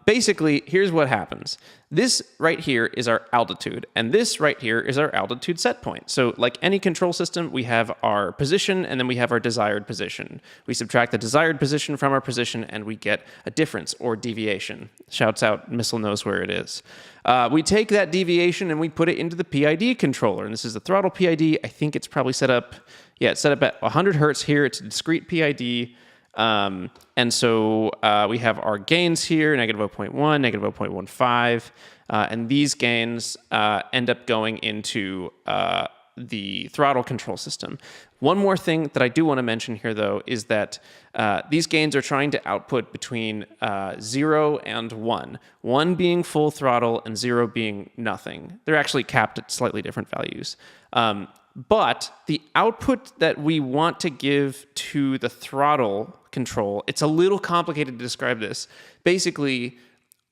[SPEAKER 1] Basically, here's what happens. This right here is our altitude, and this right here is our altitude set point. So like any control system, we have our position, and then we have our desired position. We subtract the desired position from our position, and we get a difference or deviation. Shouts out, Missile knows where it is. We take that deviation and we put it into the PID controller, and this is the throttle PID. I think it's probably set up, it's set up at 100 hertz here. It's a discrete PID. And so we have our gains here, negative 0.1, negative 0.15, and these gains end up going into the throttle control system. One more thing that I do want to mention here, though, is that these gains are trying to output between 0 and 1, 1 being full throttle and 0 being nothing. They're actually capped at slightly different values. But the output that we want to give to the throttle control, it's a little complicated to describe this. Basically,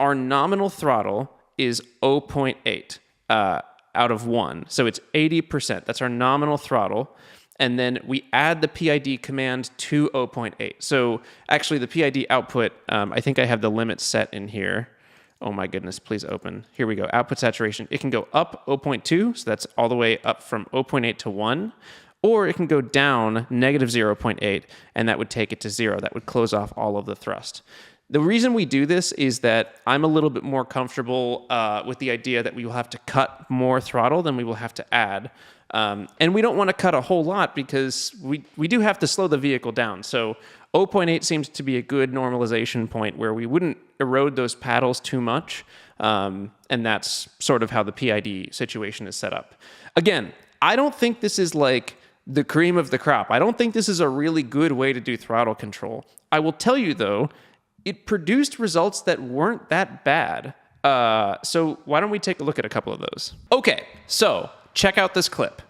[SPEAKER 1] our nominal throttle is 0.8 out of 1. So it's 80%. That's our nominal throttle. And then we add the PID command to 0.8. So actually the PID output, I think I have the limit set in here. Oh my goodness, please open. Here we go, output saturation. It can go up 0.2, so that's all the way up from 0.8 to 1, or it can go down negative 0.8, and that would take it to 0. That would close off all of the thrust. The reason we do this is that I'm a little bit more comfortable with the idea that we will have to cut more throttle than we will have to add. And we don't want to cut a whole lot because we do have to slow the vehicle down. So 0.8 seems to be a good normalization point where we wouldn't erode those paddles too much. And that's sort of how the PID situation is set up. Again, I don't think this is like the cream of the crop. I don't think this is a really good way to do throttle control. I will tell you, though, it produced results that weren't that bad. So why don't we take a look at a couple of those? Okay, so check out this clip.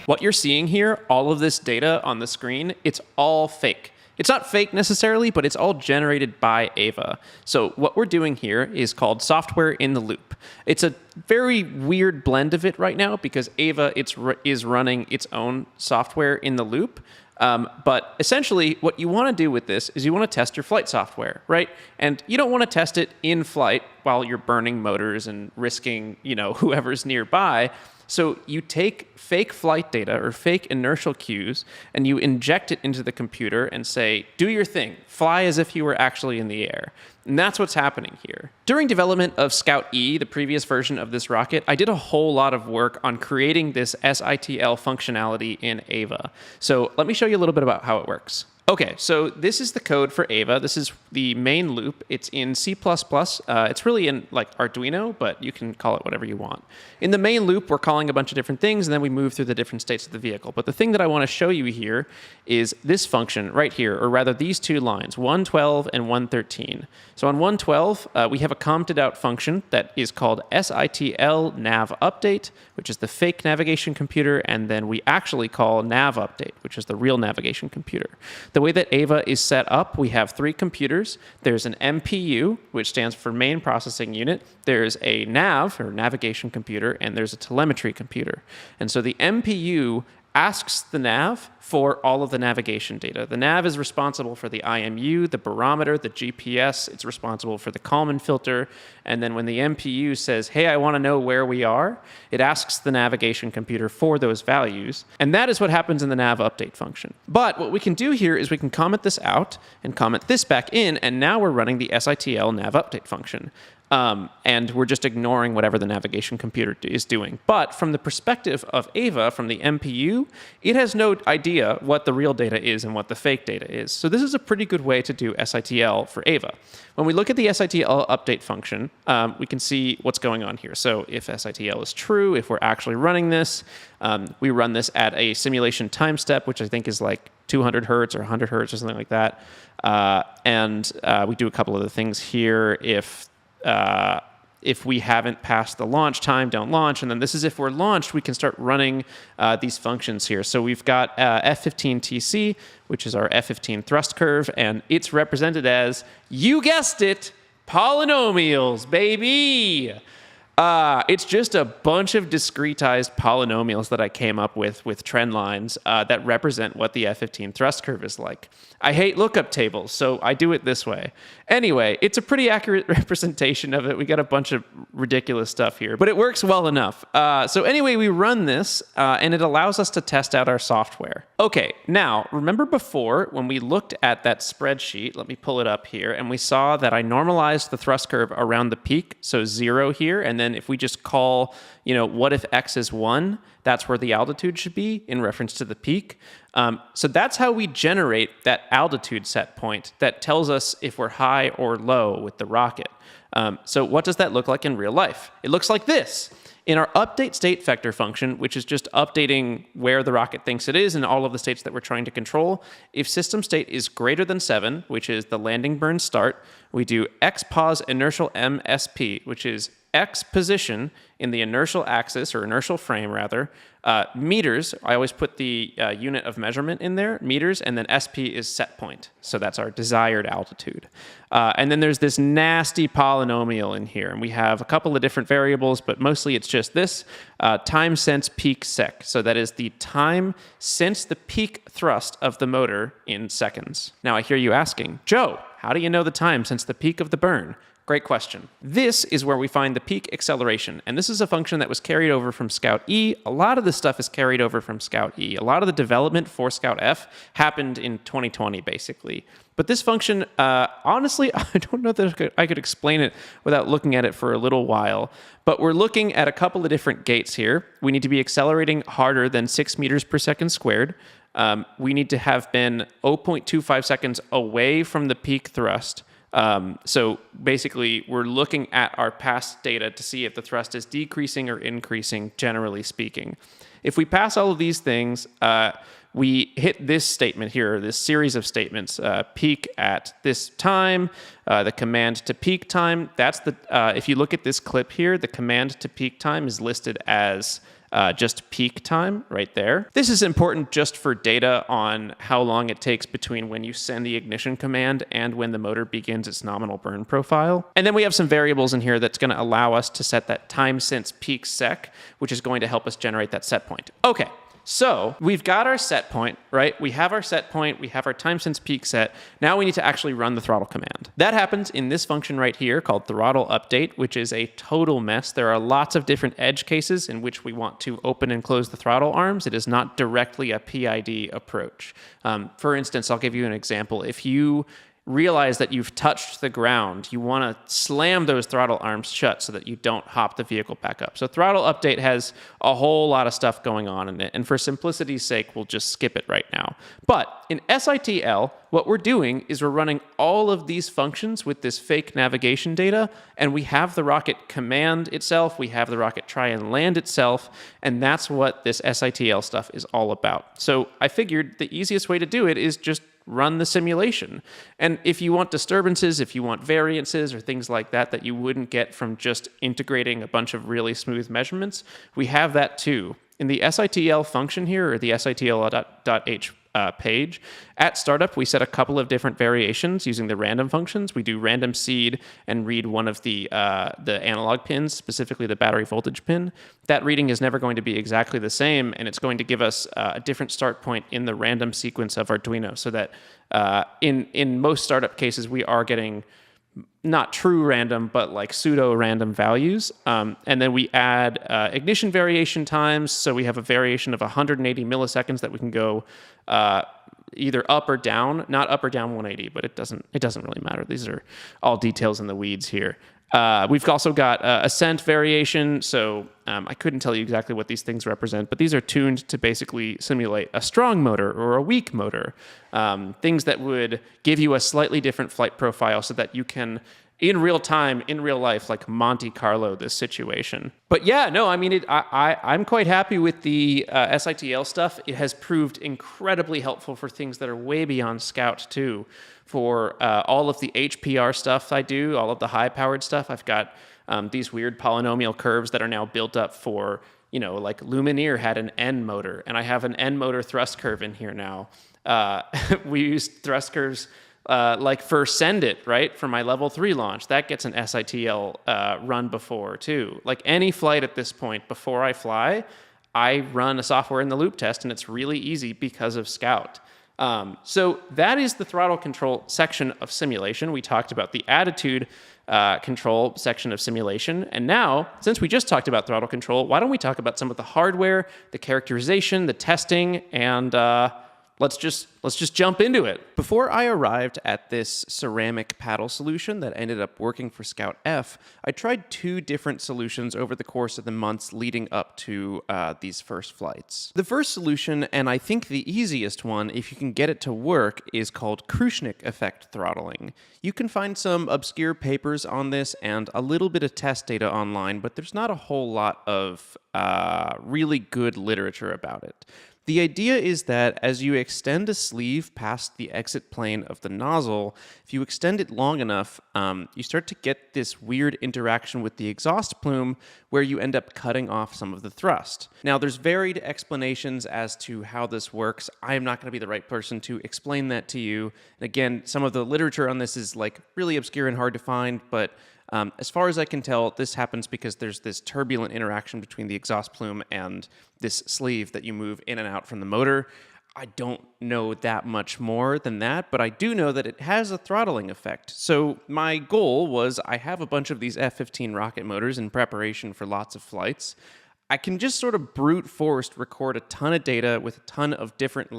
[SPEAKER 1] What you're seeing here, all of this data on the screen, it's all fake. It's not fake necessarily, but it's all generated by Ava. So what we're doing here is called software in the loop. It's a very weird blend of it right now because Ava is running its own software in the loop. But essentially, what you want to do with this is you want to test your flight software, right? And you don't want to test it in flight while you're burning motors and risking, whoever's nearby. So you take fake flight data or fake inertial cues and you inject it into the computer and say, do your thing, fly as if you were actually in the air. And that's what's happening here. During development of Scout E, the previous version of this rocket, I did a whole lot of work on creating this SITL functionality in Ava. So let me show you a little bit about how it works. Okay, so this is the code for Ava. This is the main loop. It's in C++. It's really in like Arduino, but you can call it whatever you want. In the main loop, we're calling a bunch of different things, and then we move through the different states of the vehicle. But the thing that I want to show you here is this function right here, or rather these two lines, 112 and 113. So on 112, we have a commented out function that is called SITL nav update, which is the fake navigation computer, and then we actually call nav update, which is the real navigation computer. The way that Ava is set up, we have three computers. There's an MPU, which stands for main processing unit. There's a nav, or navigation computer, and there's a telemetry computer. And so the MPU asks the nav for all of the navigation data. The nav is responsible for the IMU, the barometer, the GPS. It's responsible for the Kalman filter. And then when the MPU says, hey, I want to know where we are, it asks the navigation computer for those values. And that is what happens in the nav update function. But what we can do here is we can comment this out and comment this back in, and now we're running the SITL nav update function. And we're just ignoring whatever the navigation computer is doing. But from the perspective of Ava, from the MPU, it has no idea what the real data is and what the fake data is. So this is a pretty good way to do SITL for Ava. When we look at the SITL update function, we can see what's going on here. So if SITL is true, if we're actually running this, we run this at a simulation time step, which I think is like 200 hertz or 100 hertz or something like that. And we do a couple of the things here. If we haven't passed the launch time, don't launch. And then this is if we're launched, we can start running these functions here. So we've got F15TC, which is our F15 thrust curve, and it's represented as, you guessed it, polynomials, baby. It's just a bunch of discretized polynomials that I came up with trend lines that represent what the F15 thrust curve is like. I hate lookup tables, so I do it this way. Anyway, it's a pretty accurate representation of it. We got a bunch of ridiculous stuff here, but it works well enough. So anyway, we run this, and it allows us to test out our software. Okay, now, remember before when we looked at that spreadsheet, let me pull it up here, and we saw that I normalized the thrust curve around the peak, so 0 here, and then if we just call, what if x is 1, that's where the altitude should be in reference to the peak. So that's how we generate that altitude set point that tells us if we're high or low with the rocket. So what does that look like in real life? It looks like this. In our update state vector function, which is just updating where the rocket thinks it is in all of the states that we're trying to control, if system state is greater than 7, which is the landing burn start, we do xpos inertial MSP, which is x position in the inertial axis, or inertial frame rather, meters, I always put the unit of measurement in there, meters, and then SP is set point. So that's our desired altitude. And then there's this nasty polynomial in here, and we have a couple of different variables, but mostly it's just this, time since peak sec. So that is the time since the peak thrust of the motor in seconds. Now I hear you asking, Joe, how do you know the time since the peak of the burn? Great question. This is where we find the peak acceleration, and this is a function that was carried over from Scout E. A lot of the stuff is carried over from Scout E. A lot of the development for Scout F happened in 2020, basically. But this function, honestly, I don't know that I could explain it without looking at it for a little while. But we're looking at a couple of different gates here. We need to be accelerating harder than 6 meters per second squared. We need to have been 0.25 seconds away from the peak thrust. So basically, we're looking at our past data to see if the thrust is decreasing or increasing, generally speaking. If we pass all of these things, we hit this statement here, this series of statements, peak at this time, the command to peak time. That's the, if you look at this clip here, the command to peak time is listed as just peak time right there. This is important just for data on how long it takes between when you send the ignition command and when the motor begins its nominal burn profile. And then we have some variables in here that's going to allow us to set that time since peak sec, which is going to help us generate that set point. Okay. So we've got our set point, right? We have our set point, we have our time since peak set. Now we need to actually run the throttle command. That happens in this function right here called throttle update, which is a total mess. There are lots of different edge cases in which we want to open and close the throttle arms. It is not directly a PID approach. For instance, I'll give you an example. If you realize that you've touched the ground, you want to slam those throttle arms shut so that you don't hop the vehicle back up. So throttle update has a whole lot of stuff going on in it, and for simplicity's sake, we'll just skip it right now. But in SITL, what we're doing is we're running all of these functions with this fake navigation data, and we have the rocket command itself, we have the rocket try and land itself, and that's what this SITL stuff is all about. So I figured the easiest way to do it is just run the simulation. And if you want disturbances, if you want variances or things like that that you wouldn't get from just integrating a bunch of really smooth measurements, we have that too. In the SITL function here, or the SITL.h page, at startup, we set a couple of different variations using the random functions. We do random seed and read one of the analog pins, specifically the battery voltage pin. That reading is never going to be exactly the same, and it's going to give us a different start point in the random sequence of Arduino, so that in most startup cases, we are getting not true random, but like pseudo-random values. And then we add ignition variation times. So we have a variation of 180 milliseconds that we can go either up or down, not up or down 180, but it doesn't really matter. These are all details in the weeds here. We've also got ascent variation, so I couldn't tell you exactly what these things represent, but these are tuned to basically simulate a strong motor or a weak motor, things that would give you a slightly different flight profile so that you can, in real time, in real life, like Monte Carlo this situation. But yeah, no, I mean, I'm quite happy with the SITL stuff. It has proved incredibly helpful for things that are way beyond Scout too. For all of the HPR stuff I do, all of the high-powered stuff, I've got these weird polynomial curves that are now built up for, like Lumineer had an N motor, and I have an N motor thrust curve in here now. We used thrust curves like for Send It, right? For my level 3 launch, that gets an SITL run before too. Like any flight at this point, before I fly, I run a software in the loop test, and it's really easy because of Scout. So that is the throttle control section of simulation. We talked about the attitude control section of simulation. And now, since we just talked about throttle control, why don't we talk about some of the hardware, the characterization, the testing, and let's just jump into it. Before I arrived at this ceramic paddle solution that ended up working for Scout F, I tried 2 different solutions over the course of the months leading up to these first flights. The first solution, and I think the easiest one, if you can get it to work, is called Krushnik effect throttling. You can find some obscure papers on this and a little bit of test data online, but there's not a whole lot of really good literature about it. The idea is that as you extend a sleeve past the exit plane of the nozzle, if you extend it long enough, you start to get this weird interaction with the exhaust plume where you end up cutting off some of the thrust. Now, there's varied explanations as to how this works. I am not going to be the right person to explain that to you. And again, some of the literature on this is like really obscure and hard to find, but as far as I can tell, this happens because there's this turbulent interaction between the exhaust plume and this sleeve that you move in and out from the motor. I don't know that much more than that, but I do know that it has a throttling effect. So my goal was I have a bunch of these F-15 rocket motors in preparation for lots of flights. I can just sort of brute force record a ton of data with a ton of different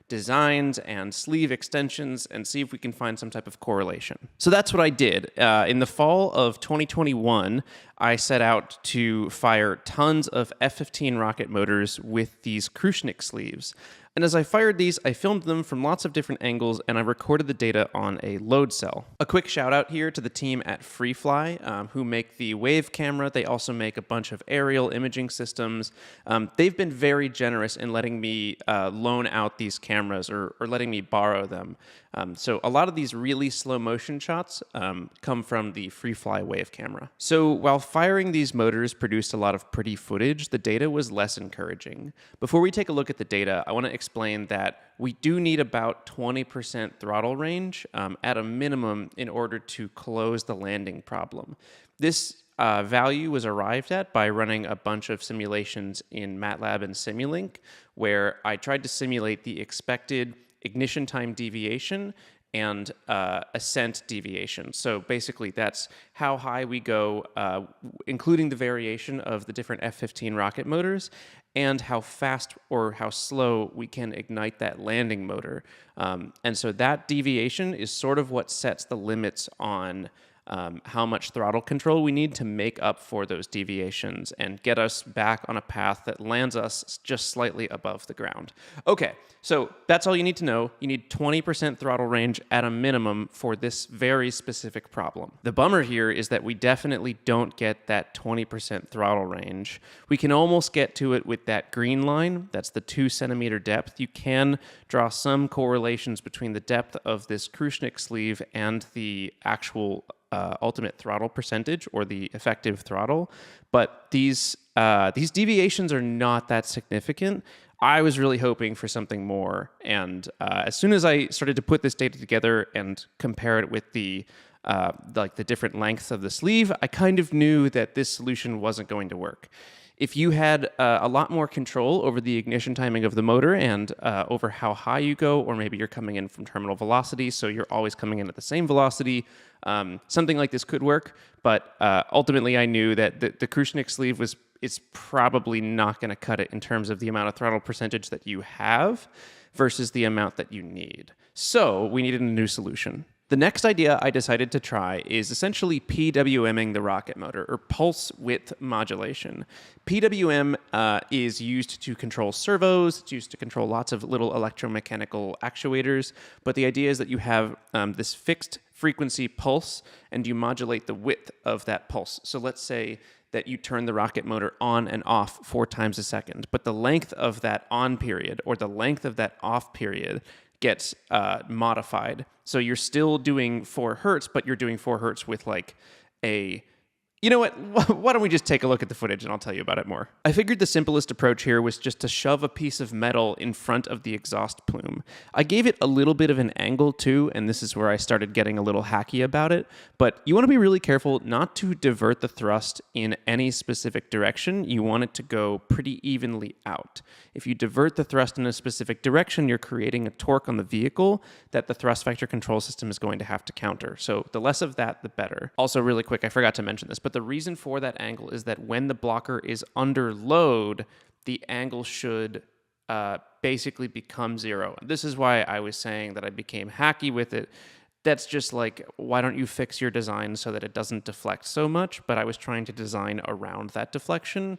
[SPEAKER 1] designs and sleeve extensions and see if we can find some type of correlation. So that's what I did. In the fall of 2021, I set out to fire tons of F-15 rocket motors with these Krushnik sleeves. And as I fired these, I filmed them from lots of different angles, and I recorded the data on a load cell. A quick shout out here to the team at FreeFly, who make the Wave camera. They also make a bunch of aerial imaging systems. They've been very generous in letting me loan out these cameras or letting me borrow them. So a lot of these really slow motion shots come from the free-fly wave camera. So while firing these motors produced a lot of pretty footage, the data was less encouraging. Before we take a look at the data, I want to explain that we do need about 20% throttle range at a minimum in order to close the landing problem. This value was arrived at by running a bunch of simulations in MATLAB and Simulink, where I tried to simulate the expected ignition time deviation and ascent deviation. So basically, that's how high we go, including the variation of the different F-15 rocket motors, and how fast or how slow we can ignite that landing motor. And so that deviation is sort of what sets the limits on how much throttle control we need to make up for those deviations and get us back on a path that lands us just slightly above the ground. Okay, so that's all you need to know. You need 20% throttle range at a minimum for this very specific problem. The bummer here is that we definitely don't get that 20% throttle range. We can almost get to it with that green line. That's the 2-centimeter depth. You can draw some correlations between the depth of this Krushnik sleeve and the actual ultimate throttle percentage or the effective throttle, but these deviations are not that significant. I was really hoping for something more, and as soon as I started to put this data together and compare it with the different lengths of the sleeve, I kind of knew that this solution wasn't going to work. If you had a lot more control over the ignition timing of the motor and over how high you go, or maybe you're coming in from terminal velocity, so you're always coming in at the same velocity, something like this could work. But ultimately, I knew that the Krushnik sleeve is probably not going to cut it in terms of the amount of throttle percentage that you have versus the amount that you need. So we needed a new solution. The next idea I decided to try is essentially PWMing the rocket motor, or pulse width modulation. PWM is used to control servos, it's used to control lots of little electromechanical actuators, but the idea is that you have this fixed frequency pulse, and you modulate the width of that pulse. So let's say that you turn the rocket motor on and off 4 times a second, but the length of that on period or the length of that off period gets modified. So you're still doing 4 hertz, but you're doing 4 hertz with like a... You know what? Why don't we just take a look at the footage and I'll tell you about it more. I figured the simplest approach here was just to shove a piece of metal in front of the exhaust plume. I gave it a little bit of an angle too, and this is where I started getting a little hacky about it, but you want to be really careful not to divert the thrust in any specific direction. You want it to go pretty evenly out. If you divert the thrust in a specific direction, you're creating a torque on the vehicle that the thrust vector control system is going to have to counter. So the less of that, the better. Also, really quick, I forgot to mention this, but the reason for that angle is that when the blocker is under load, the angle should basically become 0. This is why I was saying that I became hacky with it. That's just like, why don't you fix your design so that it doesn't deflect so much? But I was trying to design around that deflection.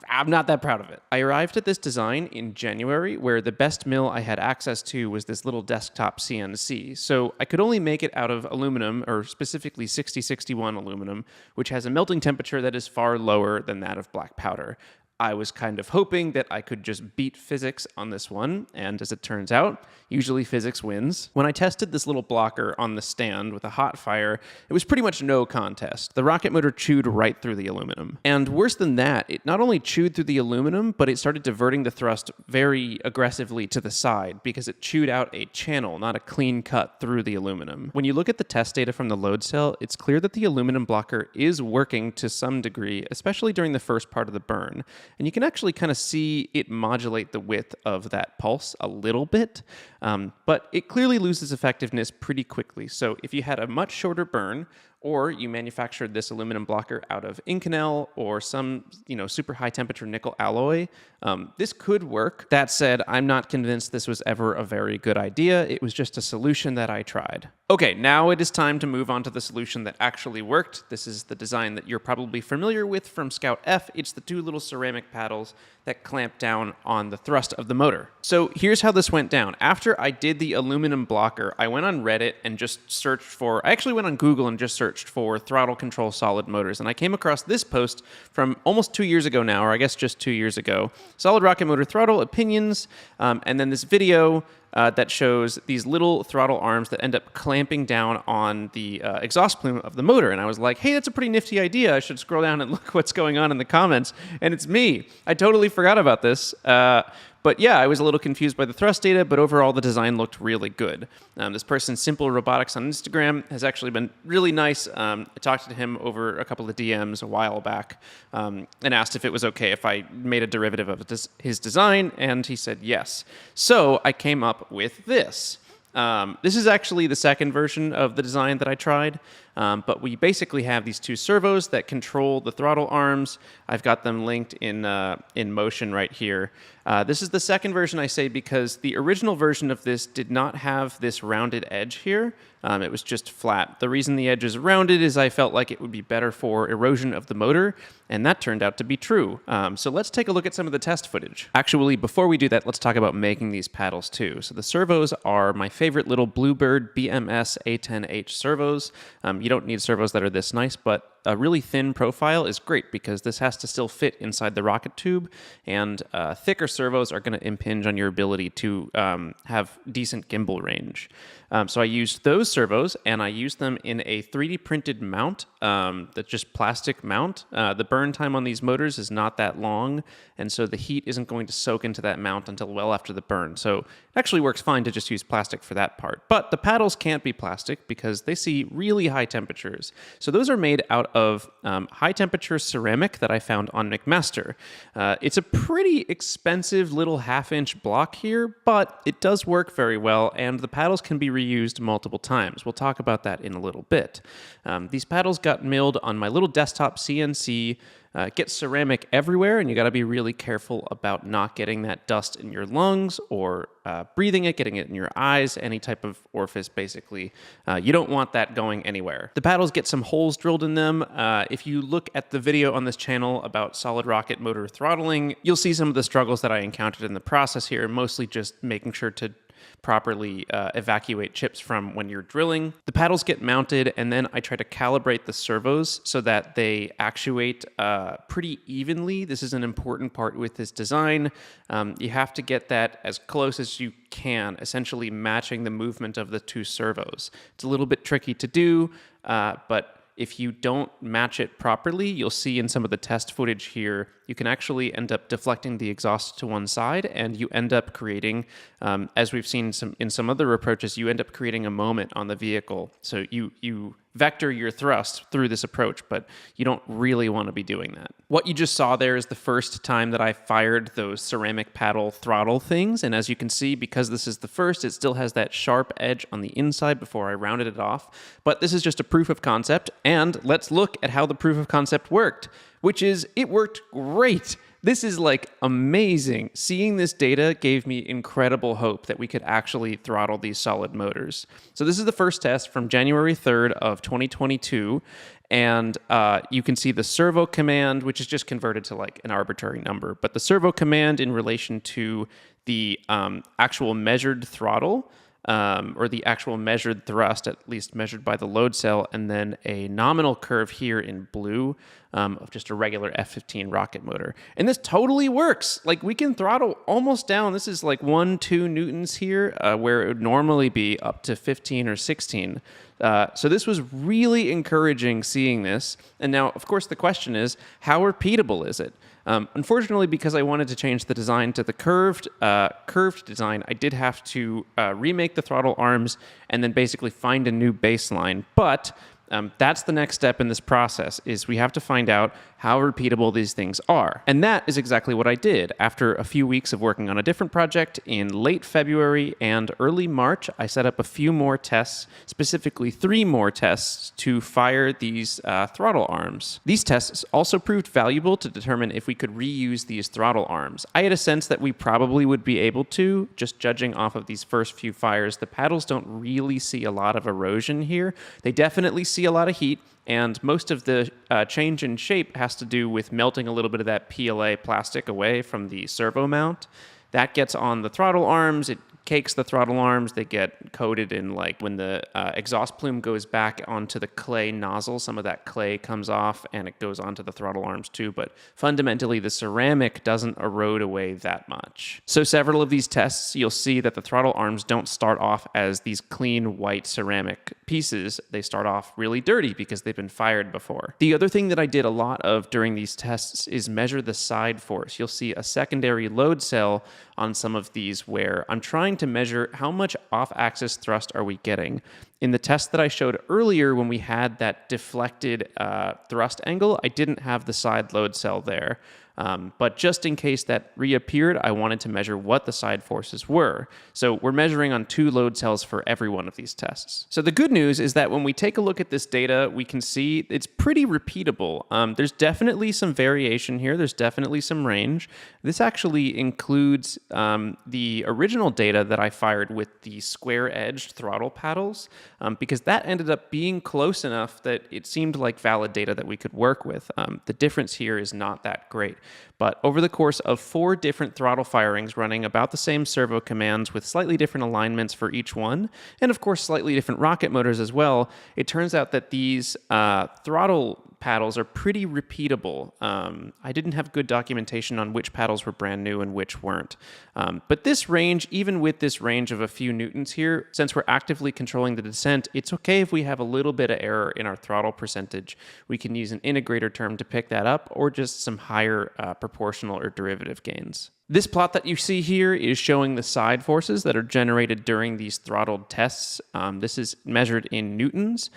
[SPEAKER 1] I'm not that proud of it. I arrived at this design in January, where the best mill I had access to was this little desktop CNC. So I could only make it out of aluminum, or specifically 6061 aluminum, which has a melting temperature that is far lower than that of black powder. I was kind of hoping that I could just beat physics on this one, and as it turns out, usually physics wins. When I tested this little blocker on the stand with a hot fire, it was pretty much no contest. The rocket motor chewed right through the aluminum. And worse than that, it not only chewed through the aluminum, but it started diverting the thrust very aggressively to the side because it chewed out a channel, not a clean cut through the aluminum. When you look at the test data from the load cell, it's clear that the aluminum blocker is working to some degree, especially during the first part of the burn. And you can actually kind of see it modulate the width of that pulse a little bit, but it clearly loses effectiveness pretty quickly. So if you had a much shorter burn, or you manufactured this aluminum blocker out of Inconel or some, super high temperature nickel alloy, this could work. That said, I'm not convinced this was ever a very good idea. It was just a solution that I tried. Okay, now it is time to move on to the solution that actually worked. This is the design that you're probably familiar with from Scout F. It's the 2 little ceramic paddles that clamp down on the thrust of the motor. So here's how this went down. After I did the aluminum blocker, I went on Reddit and just searched for, I actually went on Google and just searched for throttle control solid motors, and I came across this post from almost 2 years ago now, or I guess just 2 years ago. Solid rocket motor throttle opinions, and then this video that shows these little throttle arms that end up clamping down on the exhaust plume of the motor. And I was like, hey, that's a pretty nifty idea. I should scroll down and look what's going on in the comments. And it's me. I totally forgot about this. But yeah, I was a little confused by the thrust data, but overall the design looked really good. This person, Simple Robotics on Instagram, has actually been really nice. I talked to him over a couple of DMs a while back and asked if it was okay if I made a derivative of his design, and he said yes. So I came up with this. This is actually the second version of the design that I tried, but we basically have these two servos that control the throttle arms. I've got them linked in motion right here. This is the second version, I say, because the original version of this did not have this rounded edge here. It was just flat. The reason the edge is rounded is I felt like it would be better for erosion of the motor, and that turned out to be true. So let's take a look at some of the test footage. Actually, before we do that, let's talk about making these paddles too. So the servos are my favorite little Bluebird BMS A10H servos. You don't need servos that are this nice, but a really thin profile is great because this has to still fit inside the rocket tube, and thicker servos are going to impinge on your ability to have decent gimbal range. So I used those servos, and I used them in a 3D printed mount that's just plastic mount. The burn time on these motors is not that long, and so the heat isn't going to soak into that mount until well after the burn. So it actually works fine to just use plastic for that part. But the paddles can't be plastic because they see really high temperatures. So those are made out of high temperature ceramic that I found on McMaster. It's a pretty expensive little 1/2-inch block here, but it does work very well, and the paddles can be reused multiple times. We'll talk about that in a little bit. These paddles got milled on my little desktop CNC. It gets ceramic everywhere, and you got to be really careful about not getting that dust in your lungs or breathing it, getting it in your eyes, any type of orifice, basically. You don't want that going anywhere. The paddles get some holes drilled in them. If you look at the video on this channel about solid rocket motor throttling, you'll see some of the struggles that I encountered in the process here, mostly just making sure to properly evacuate chips from when you're drilling. The paddles get mounted, and then I try to calibrate the servos so that they actuate pretty evenly. This is an important part with this design. You have to get that as close as you can, essentially matching the movement of the two servos. It's a little bit tricky to do, but if you don't match it properly, you'll see in some of the test footage here, you can actually end up deflecting the exhaust to one side, and you end up creating, as we've seen in some other approaches, you end up creating a moment on the vehicle. So you vector your thrust through this approach, but you don't really want to be doing that. What you just saw there is the first time that I fired those ceramic paddle throttle things, and as you can see, because this is the first, it still has that sharp edge on the inside before I rounded it off. But this is just a proof of concept, and let's look at how the proof of concept worked, which is it worked great. This is like amazing. Seeing this data gave me incredible hope that we could actually throttle these solid motors. So this is the first test from January 3rd of 2022. And you can see the servo command, which is just converted to like an arbitrary number. But the servo command in relation to the actual measured throttle, or the actual measured thrust, at least measured by the load cell, and then a nominal curve here in blue of just a regular F-15 rocket motor. And this totally works. Like, we can throttle almost down. This is like 1-2 newtons here, where it would normally be up to 15 or 16. So this was really encouraging seeing this. And now, of course, the question is, how repeatable is it? Unfortunately, because I wanted to change the design to the curved design, I did have to remake the throttle arms and then basically find a new baseline. But that's the next step in this process, is we have to find out how repeatable these things are. And that is exactly what I did. After a few weeks of working on a different project, in late February and early March, I set up a few more tests, specifically 3 more tests, to fire these throttle arms. These tests also proved valuable to determine if we could reuse these throttle arms. I had a sense that we probably would be able to, just judging off of these first few fires. The paddles don't really see a lot of erosion here. They definitely see a lot of heat, and most of the change in shape has to do with melting a little bit of that PLA plastic away from the servo mount. That gets on the throttle arms, it cakes the throttle arms. They get coated in, like, when the exhaust plume goes back onto the clay nozzle, some of that clay comes off and it goes onto the throttle arms too. But fundamentally, the ceramic doesn't erode away that much. So several of these tests, you'll see that the throttle arms don't start off as these clean white ceramic pieces. They start off really dirty because they've been fired before. The other thing that I did a lot of during these tests is measure the side force. You'll see a secondary load cell on some of these where I'm trying to measure how much off-axis thrust are we getting. In the test that I showed earlier when we had that deflected thrust angle, I didn't have the side load cell there. But just in case that reappeared, I wanted to measure what the side forces were. So we're measuring on 2 load cells for every one of these tests. So the good news is that when we take a look at this data, we can see it's pretty repeatable. There's definitely some variation here. There's definitely some range. This actually includes the original data that I fired with the square-edged throttle paddles, because that ended up being close enough that it seemed like valid data that we could work with. The difference here is not that great. But over the course of 4 different throttle firings running about the same servo commands with slightly different alignments for each one, and of course slightly different rocket motors as well, it turns out that these throttle paddles are pretty repeatable. I didn't have good documentation on which paddles were brand new and which weren't. But this range, even with this range of a few newtons here, since we're actively controlling the descent, it's okay if we have a little bit of error in our throttle percentage. We can use an integrator term to pick that up, or just some higher proportional or derivative gains. This plot that you see here is showing the side forces that are generated during these throttled tests. This is measured in newtons.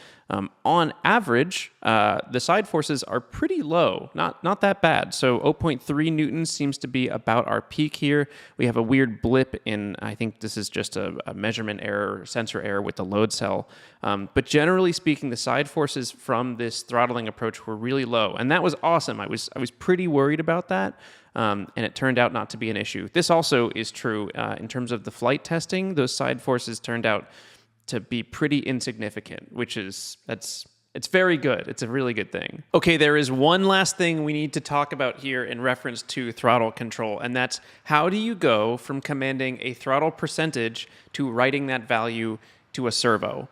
[SPEAKER 1] On average, the side forces are pretty low, not that bad. So 0.3 newtons seems to be about our peak here. We have a weird blip in, I think this is just a measurement error, sensor error with the load cell. But generally speaking, the side forces from this throttling approach were really low, and that was awesome. I was pretty worried about that. And it turned out not to be an issue. This also is true in terms of the flight testing. Those side forces turned out to be pretty insignificant, which is, it's very good. It's a really good thing. Okay, there is one last thing we need to talk about here in reference to throttle control, and that's how do you go from commanding a throttle percentage to writing that value to a servo?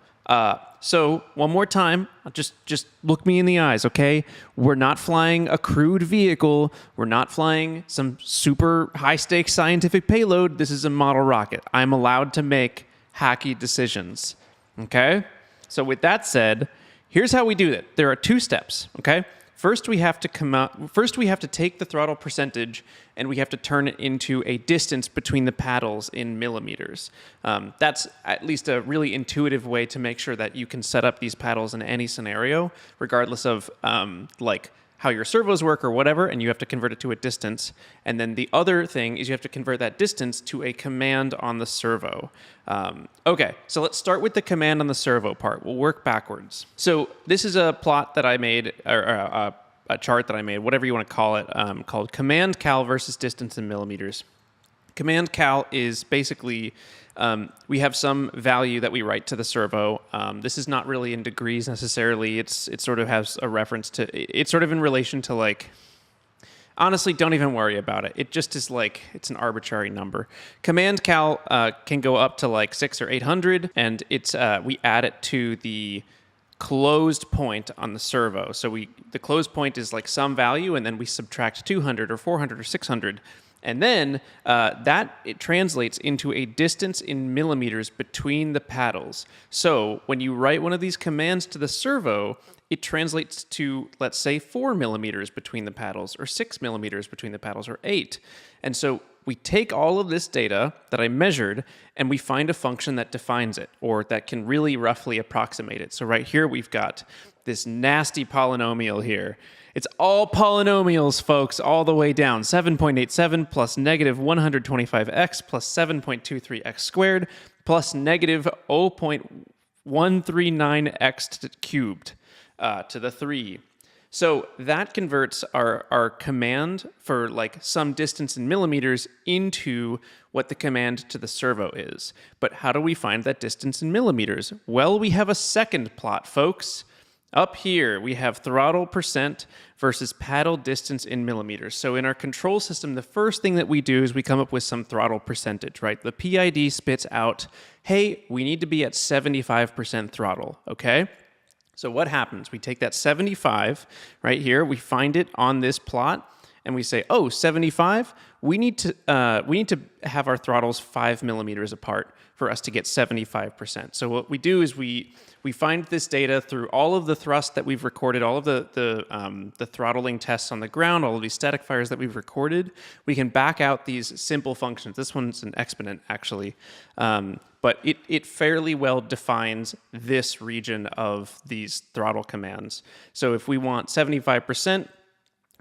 [SPEAKER 1] So one more time, just look me in the eyes, okay? We're not flying a crewed vehicle. We're not flying some super high-stakes scientific payload. This is a model rocket. I'm allowed to make hacky decisions, okay? So with that said, here's how we do it. There are 2 steps, okay? First, we have to take the throttle percentage and we have to turn it into a distance between the paddles in millimeters. That's at least a really intuitive way to make sure that you can set up these paddles in any scenario, regardless of like how your servos work or whatever, and you have to convert it to a distance. And then the other thing is you have to convert that distance to a command on the servo. Okay, so let's start with the command on the servo part. We'll work backwards. So this is a plot that I made, or a chart that I made, whatever you want to call it, called command cal versus distance in millimeters. Command cal is basically, we have some value that we write to the servo. This is not really in degrees necessarily. It sort of has a reference to, it's sort of in relation to, like, honestly, don't even worry about it. It just is like, it's an arbitrary number. Command cal can go up to like 600 or 800, and it's we add it to the closed point on the servo. So the closed point is like some value, and then we subtract 200 or 400 or 600. And then it translates into a distance in millimeters between the paddles. So when you write one of these commands to the servo, it translates to, let's say, 4 millimeters between the paddles, or 6 millimeters between the paddles, or 8. And so we take all of this data that I measured, and we find a function that defines it, or that can really roughly approximate it. So right here, we've got this nasty polynomial here. It's all polynomials, folks, all the way down. 7.87 plus negative 125x plus 7.23x squared plus negative 0.139x cubed to the 3. So that converts our command for like some distance in millimeters into what the command to the servo is. But how do we find that distance in millimeters? Well, we have a second plot, folks. Up here, we have throttle percent versus paddle distance in millimeters. So in our control system, the first thing that we do is we come up with some throttle percentage, right? The PID spits out, hey, we need to be at 75% throttle, okay? So what happens? We take that 75 right here, we find it on this plot, and we say, oh, 75, we need to have our throttles 5 millimeters apart for us to get 75%. So what we do is we find this data through all of the thrust that we've recorded, all of the throttling tests on the ground, all of these static fires that we've recorded. We can back out these simple functions. This one's an exponent, actually. But it fairly well defines this region of these throttle commands. So if we want 75%,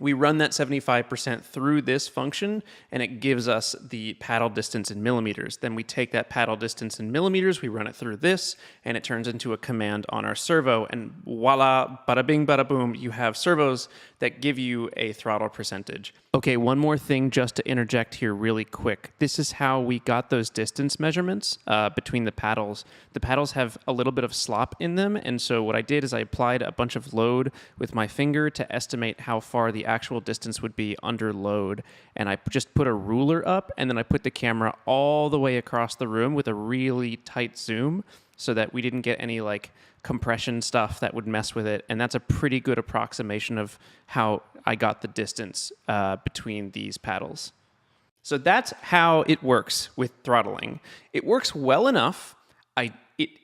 [SPEAKER 1] we run that 75% through this function, and it gives us the paddle distance in millimeters. Then we take that paddle distance in millimeters, we run it through this, and it turns into a command on our servo, and voila, bada bing, bada boom, you have servos that give you a throttle percentage. Okay, one more thing just to interject here really quick. This is how we got those distance measurements between the paddles. The paddles have a little bit of slop in them, and so what I did is I applied a bunch of load with my finger to estimate how far the actual distance would be under load, and I just put a ruler up, and then I put the camera all the way across the room with a really tight zoom so that we didn't get any like compression stuff that would mess with it, and that's a pretty good approximation of how I got the distance between these paddles. So that's how it works with throttling. It works well enough.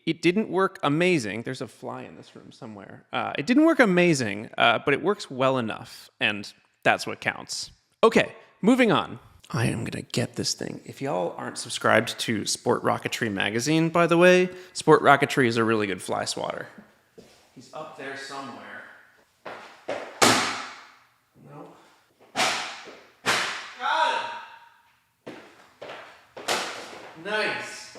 [SPEAKER 1] It didn't work amazing. There's a fly in this room somewhere. It didn't work amazing, but it works well enough, and that's what counts. Okay, moving on. I am gonna get this thing. If y'all aren't subscribed to Sport Rocketry magazine, by the way, Sport Rocketry is a really good fly swatter. He's up there somewhere. Nope. Got him! Nice.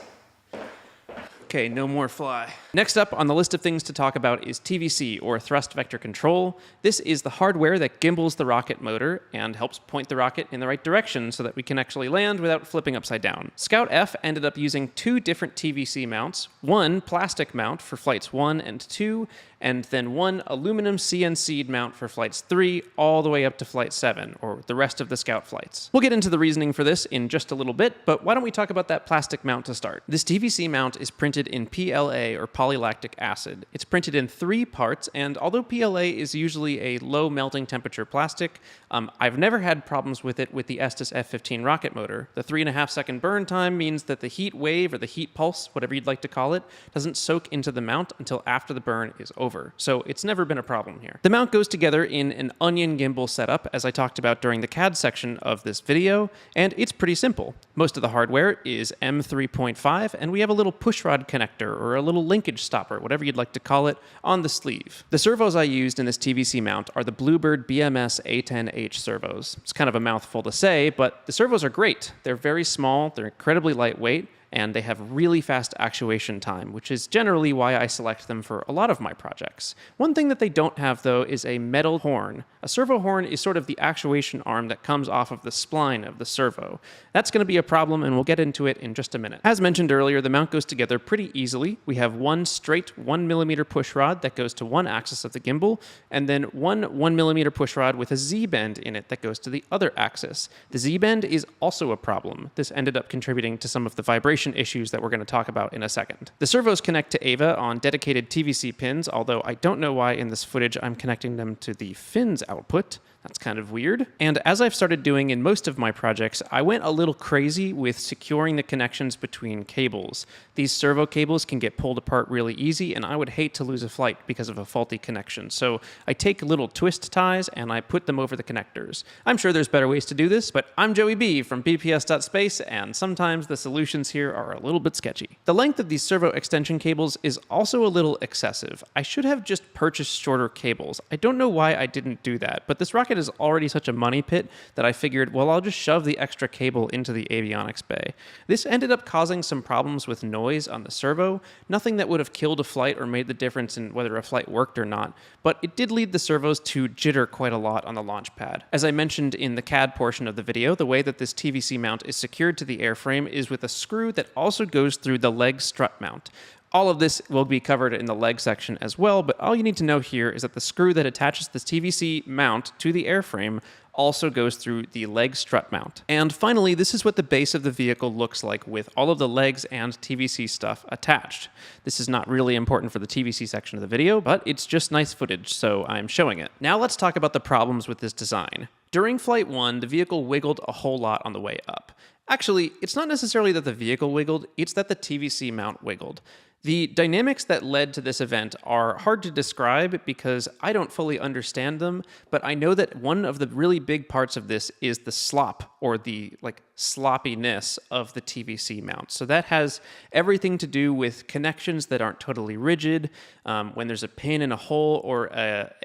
[SPEAKER 1] Okay, no more fly. Next up on the list of things to talk about is TVC, or thrust vector control. This is the hardware that gimbals the rocket motor and helps point the rocket in the right direction so that we can actually land without flipping upside down. Scout F ended up using 2 different TVC mounts, one plastic mount for flights 1 and 2, and then one aluminum CNC'd mount for flights 3 all the way up to flight 7, or the rest of the Scout flights. We'll get into the reasoning for this in just a little bit, but why don't we talk about that plastic mount to start? This TVC mount is printed in PLA, or polylactic acid. It's printed in 3 parts, and although PLA is usually a low melting temperature plastic, I've never had problems with it with the Estes F-15 rocket motor. The 3.5 second burn time means that the heat wave, or the heat pulse, whatever you'd like to call it, doesn't soak into the mount until after the burn is over. So it's never been a problem here. The mount goes together in an onion gimbal setup, as I talked about during the CAD section of this video, and it's pretty simple. Most of the hardware is M3.5, and we have a little pushrod connector, or a little linkage stopper, whatever you'd like to call it, on the sleeve. The servos I used in this TVC mount are the Bluebird BMS A10H servos. It's kind of a mouthful to say, but the servos are great. They're very small, they're incredibly lightweight, and they have really fast actuation time, which is generally why I select them for a lot of my projects. One thing that they don't have, though, is a metal horn. A servo horn is sort of the actuation arm that comes off of the spline of the servo. That's going to be a problem, and we'll get into it in just a minute. As mentioned earlier, the mount goes together pretty easily. We have one straight 1mm pushrod that goes to one axis of the gimbal, and then one 1mm pushrod with a Z-bend in it that goes to the other axis. The Z-bend is also a problem. This ended up contributing to some of the vibration issues that we're going to talk about in a second. The servos connect to Ava on dedicated TVC pins, although I don't know why in this footage I'm connecting them to the fins output. That's kind of weird. And as I've started doing in most of my projects, I went a little crazy with securing the connections between cables. These servo cables can get pulled apart really easy, and I would hate to lose a flight because of a faulty connection. So I take little twist ties and I put them over the connectors. I'm sure there's better ways to do this, but I'm Joey B from bps.space, and sometimes the solutions here are a little bit sketchy. The length of these servo extension cables is also a little excessive. I should have just purchased shorter cables. I don't know why I didn't do that, but this rocket is already such a money pit that I figured, well, I'll just shove the extra cable into the avionics bay. This ended up causing some problems with noise on the servo, nothing that would have killed a flight or made the difference in whether a flight worked or not, but it did lead the servos to jitter quite a lot on the launch pad. As I mentioned in the CAD portion of the video, the way that this TVC mount is secured to the airframe is with a screw that also goes through the leg strut mount. All of this will be covered in the leg section as well, but all you need to know here is that the screw that attaches this TVC mount to the airframe also goes through the leg strut mount. And finally, this is what the base of the vehicle looks like with all of the legs and TVC stuff attached. This is not really important for the TVC section of the video, but it's just nice footage, so I'm showing it. Now let's talk about the problems with this design. During Flight 1, the vehicle wiggled a whole lot on the way up. Actually, it's not necessarily that the vehicle wiggled, it's that the TVC mount wiggled. The dynamics that led to this event are hard to describe because I don't fully understand them, but I know that one of the really big parts of this is the slop, or the sloppiness of the TVC mount. So that has everything to do with connections that aren't totally rigid. When there's a pin in a hole or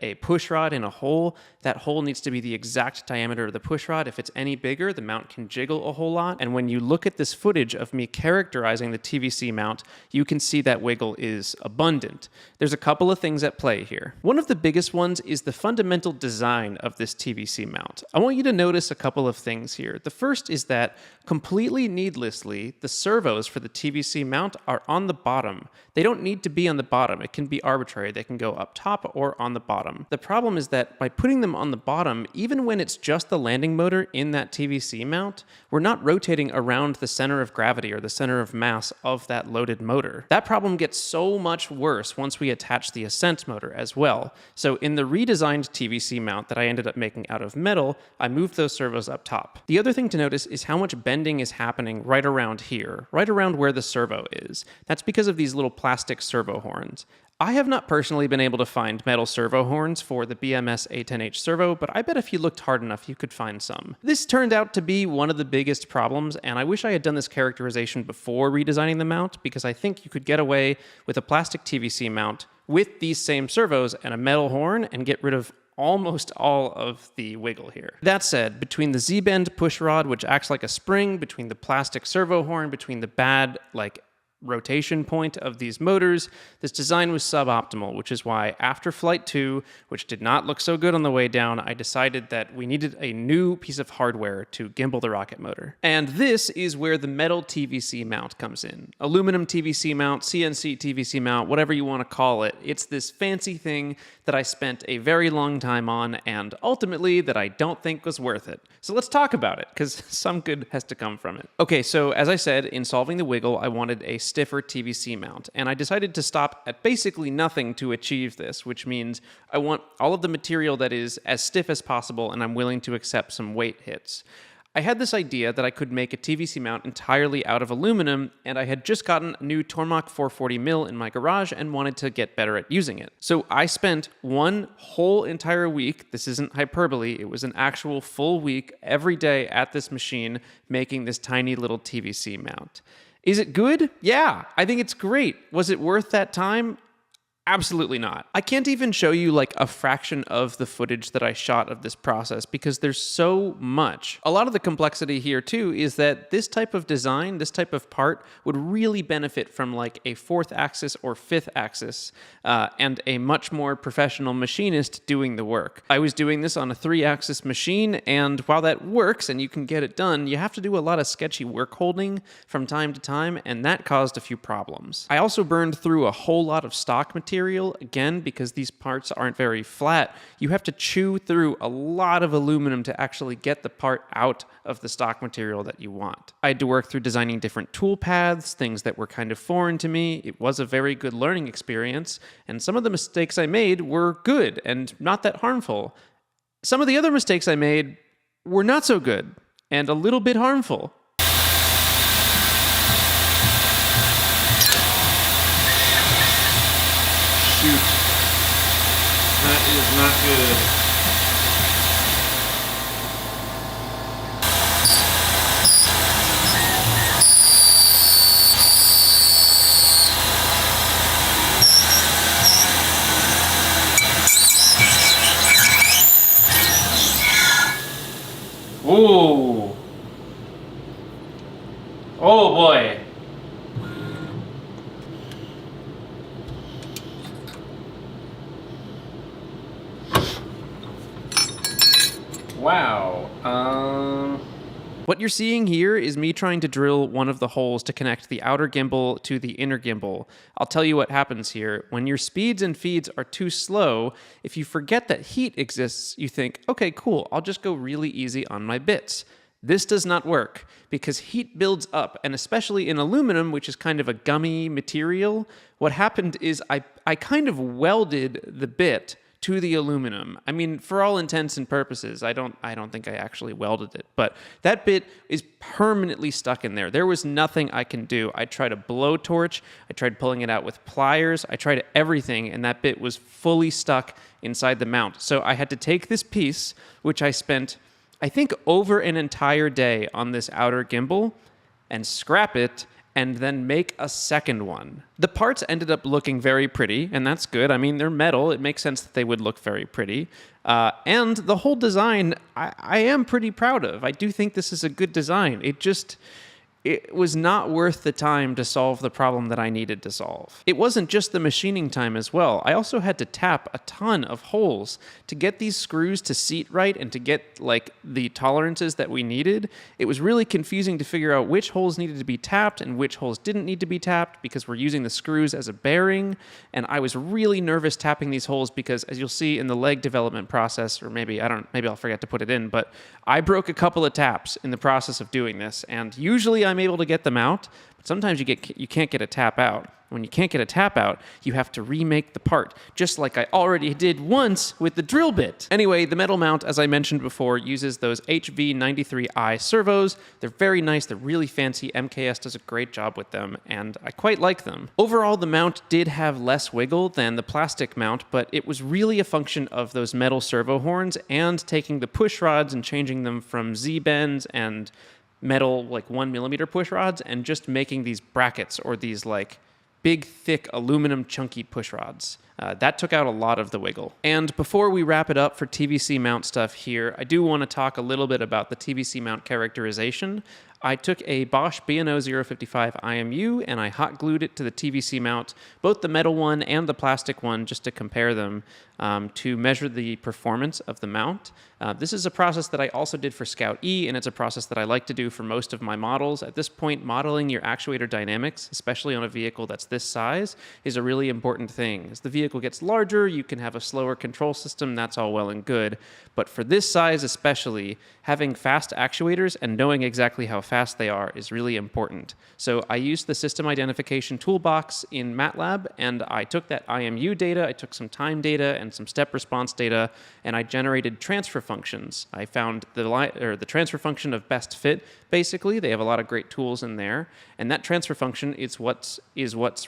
[SPEAKER 1] a push rod in a hole, that hole needs to be the exact diameter of the push rod. If it's any bigger, the mount can jiggle a whole lot. And when you look at this footage of me characterizing the TVC mount, you can see that wiggle is abundant. There's a couple of things at play here. One of the biggest ones is the fundamental design of this TVC mount. I want you to notice a couple of things here. The first is that completely needlessly, the servos for the TVC mount are on the bottom. They don't need to be on the bottom. It can be arbitrary. They can go up top or on the bottom. The problem is that by putting them on the bottom, even when it's just the landing motor in that TVC mount, we're not rotating around the center of gravity or the center of mass of that loaded motor. That problem gets so much worse once we attach the ascent motor as well. So in the redesigned TVC mount that I ended up making out of metal, I moved those servos up top. The other thing to notice is how much bending is happening right around here, right around where the servo is. That's because of these little plastic servo horns. I have not personally been able to find metal servo horns for the BMS A10H servo, but I bet if you looked hard enough, you could find some. This turned out to be one of the biggest problems, and I wish I had done this characterization before redesigning the mount, because I think you could get away with a plastic TVC mount with these same servos and a metal horn and get rid of almost all of the wiggle here. That said, between the Z-bend push rod, which acts like a spring, between the plastic servo horn, between the bad, rotation point of these motors, this design was suboptimal, which is why after Flight 2, which did not look so good on the way down, I decided that we needed a new piece of hardware to gimbal the rocket motor. And this is where the metal TVC mount comes in. Aluminum TVC mount, CNC TVC mount, whatever you want to call it. It's this fancy thing that I spent a very long time on, and ultimately that I don't think was worth it. So let's talk about it, because some good has to come from it. Okay, so as I said, in solving the wiggle, I wanted a stiffer TVC mount, and I decided to stop at basically nothing to achieve this, which means I want all of the material that is as stiff as possible, and I'm willing to accept some weight hits. I had this idea that I could make a TVC mount entirely out of aluminum, and I had just gotten a new Tormach 440mm in my garage and wanted to get better at using it. So I spent one whole entire week, this isn't hyperbole, it was an actual full week every day at this machine making this tiny little TVC mount. Is it good? Yeah, I think it's great. Was it worth that time? Absolutely not. I can't even show you a fraction of the footage that I shot of this process because there's so much. A lot of the complexity here too is that this type of design, this type of part would really benefit from a fourth axis or fifth axis and a much more professional machinist doing the work. I was doing this on a 3-axis machine, and while that works and you can get it done, you have to do a lot of sketchy work holding from time to time, and that caused a few problems. I also burned through a whole lot of stock material. Again, because these parts aren't very flat, you have to chew through a lot of aluminum to actually get the part out of the stock material that you want. I had to work through designing different tool paths, things that were kind of foreign to me. It was a very good learning experience, and some of the mistakes I made were good and not that harmful. Some of the other mistakes I made were not so good and a little bit harmful.
[SPEAKER 2] Shoot. That is not good. Ooh. Oh boy. Wow.
[SPEAKER 1] What you're seeing here is me trying to drill one of the holes to connect the outer gimbal to the inner gimbal. I'll tell you what happens here. When your speeds and feeds are too slow, if you forget that heat exists, you think, okay, cool, I'll just go really easy on my bits. This does not work because heat builds up, and especially in aluminum, which is kind of a gummy material, what happened is I kind of welded the bit to the aluminum. I mean, for all intents and purposes, I don't think I actually welded it, but that bit is permanently stuck in there. There was nothing I can do. I tried a blowtorch, I tried pulling it out with pliers, I tried everything, and that bit was fully stuck inside the mount. So I had to take this piece, which I spent, I think, over an entire day on this outer gimbal, and scrap it, and then make a second one. The parts ended up looking very pretty, and that's good. I mean, they're metal. It makes sense that they would look very pretty. And the whole design, I am pretty proud of. I do think this is a good design. It was not worth the time to solve the problem that I needed to solve. It wasn't just the machining time as well. I also had to tap a ton of holes to get these screws to seat right and to get like the tolerances that we needed. It was really confusing to figure out which holes needed to be tapped and which holes didn't need to be tapped because we're using the screws as a bearing. And I was really nervous tapping these holes because, as you'll see in the leg development process, or maybe I'll forget to put it in, but I broke a couple of taps in the process of doing this. And usually I'm able to get them out, but sometimes you can't get a tap out. When you can't get a tap out, you have to remake the part, just like I already did once with the drill bit. Anyway, the metal mount, as I mentioned before, uses those HV93i servos. They're very nice, they're really fancy. MKS does a great job with them, and I quite like them. Overall, the mount did have less wiggle than the plastic mount, but it was really a function of those metal servo horns and taking the push rods and changing them from Z-bends and metal, like 1mm push rods, and just making these brackets or these like big, thick, aluminum, chunky push rods. That took out a lot of the wiggle. And before we wrap it up for TVC mount stuff here, I do want to talk a little bit about the TVC mount characterization. I took a Bosch B&O 055 IMU and I hot glued it to the TVC mount, both the metal one and the plastic one, just to compare them to measure the performance of the mount. This is a process that I also did for Scout E, and it's a process that I like to do for most of my models. At this point, modeling your actuator dynamics, especially on a vehicle that's this size, is a really important thing. As the vehicle gets larger, you can have a slower control system, that's all well and good. But for this size especially, having fast actuators and knowing exactly how fast they are is really important. So I used the system identification toolbox in MATLAB, and I took that IMU data, I took some time data and some step response data, and I generated transfer functions. I found the transfer function of best fit, basically. They have a lot of great tools in there, and that transfer function is what's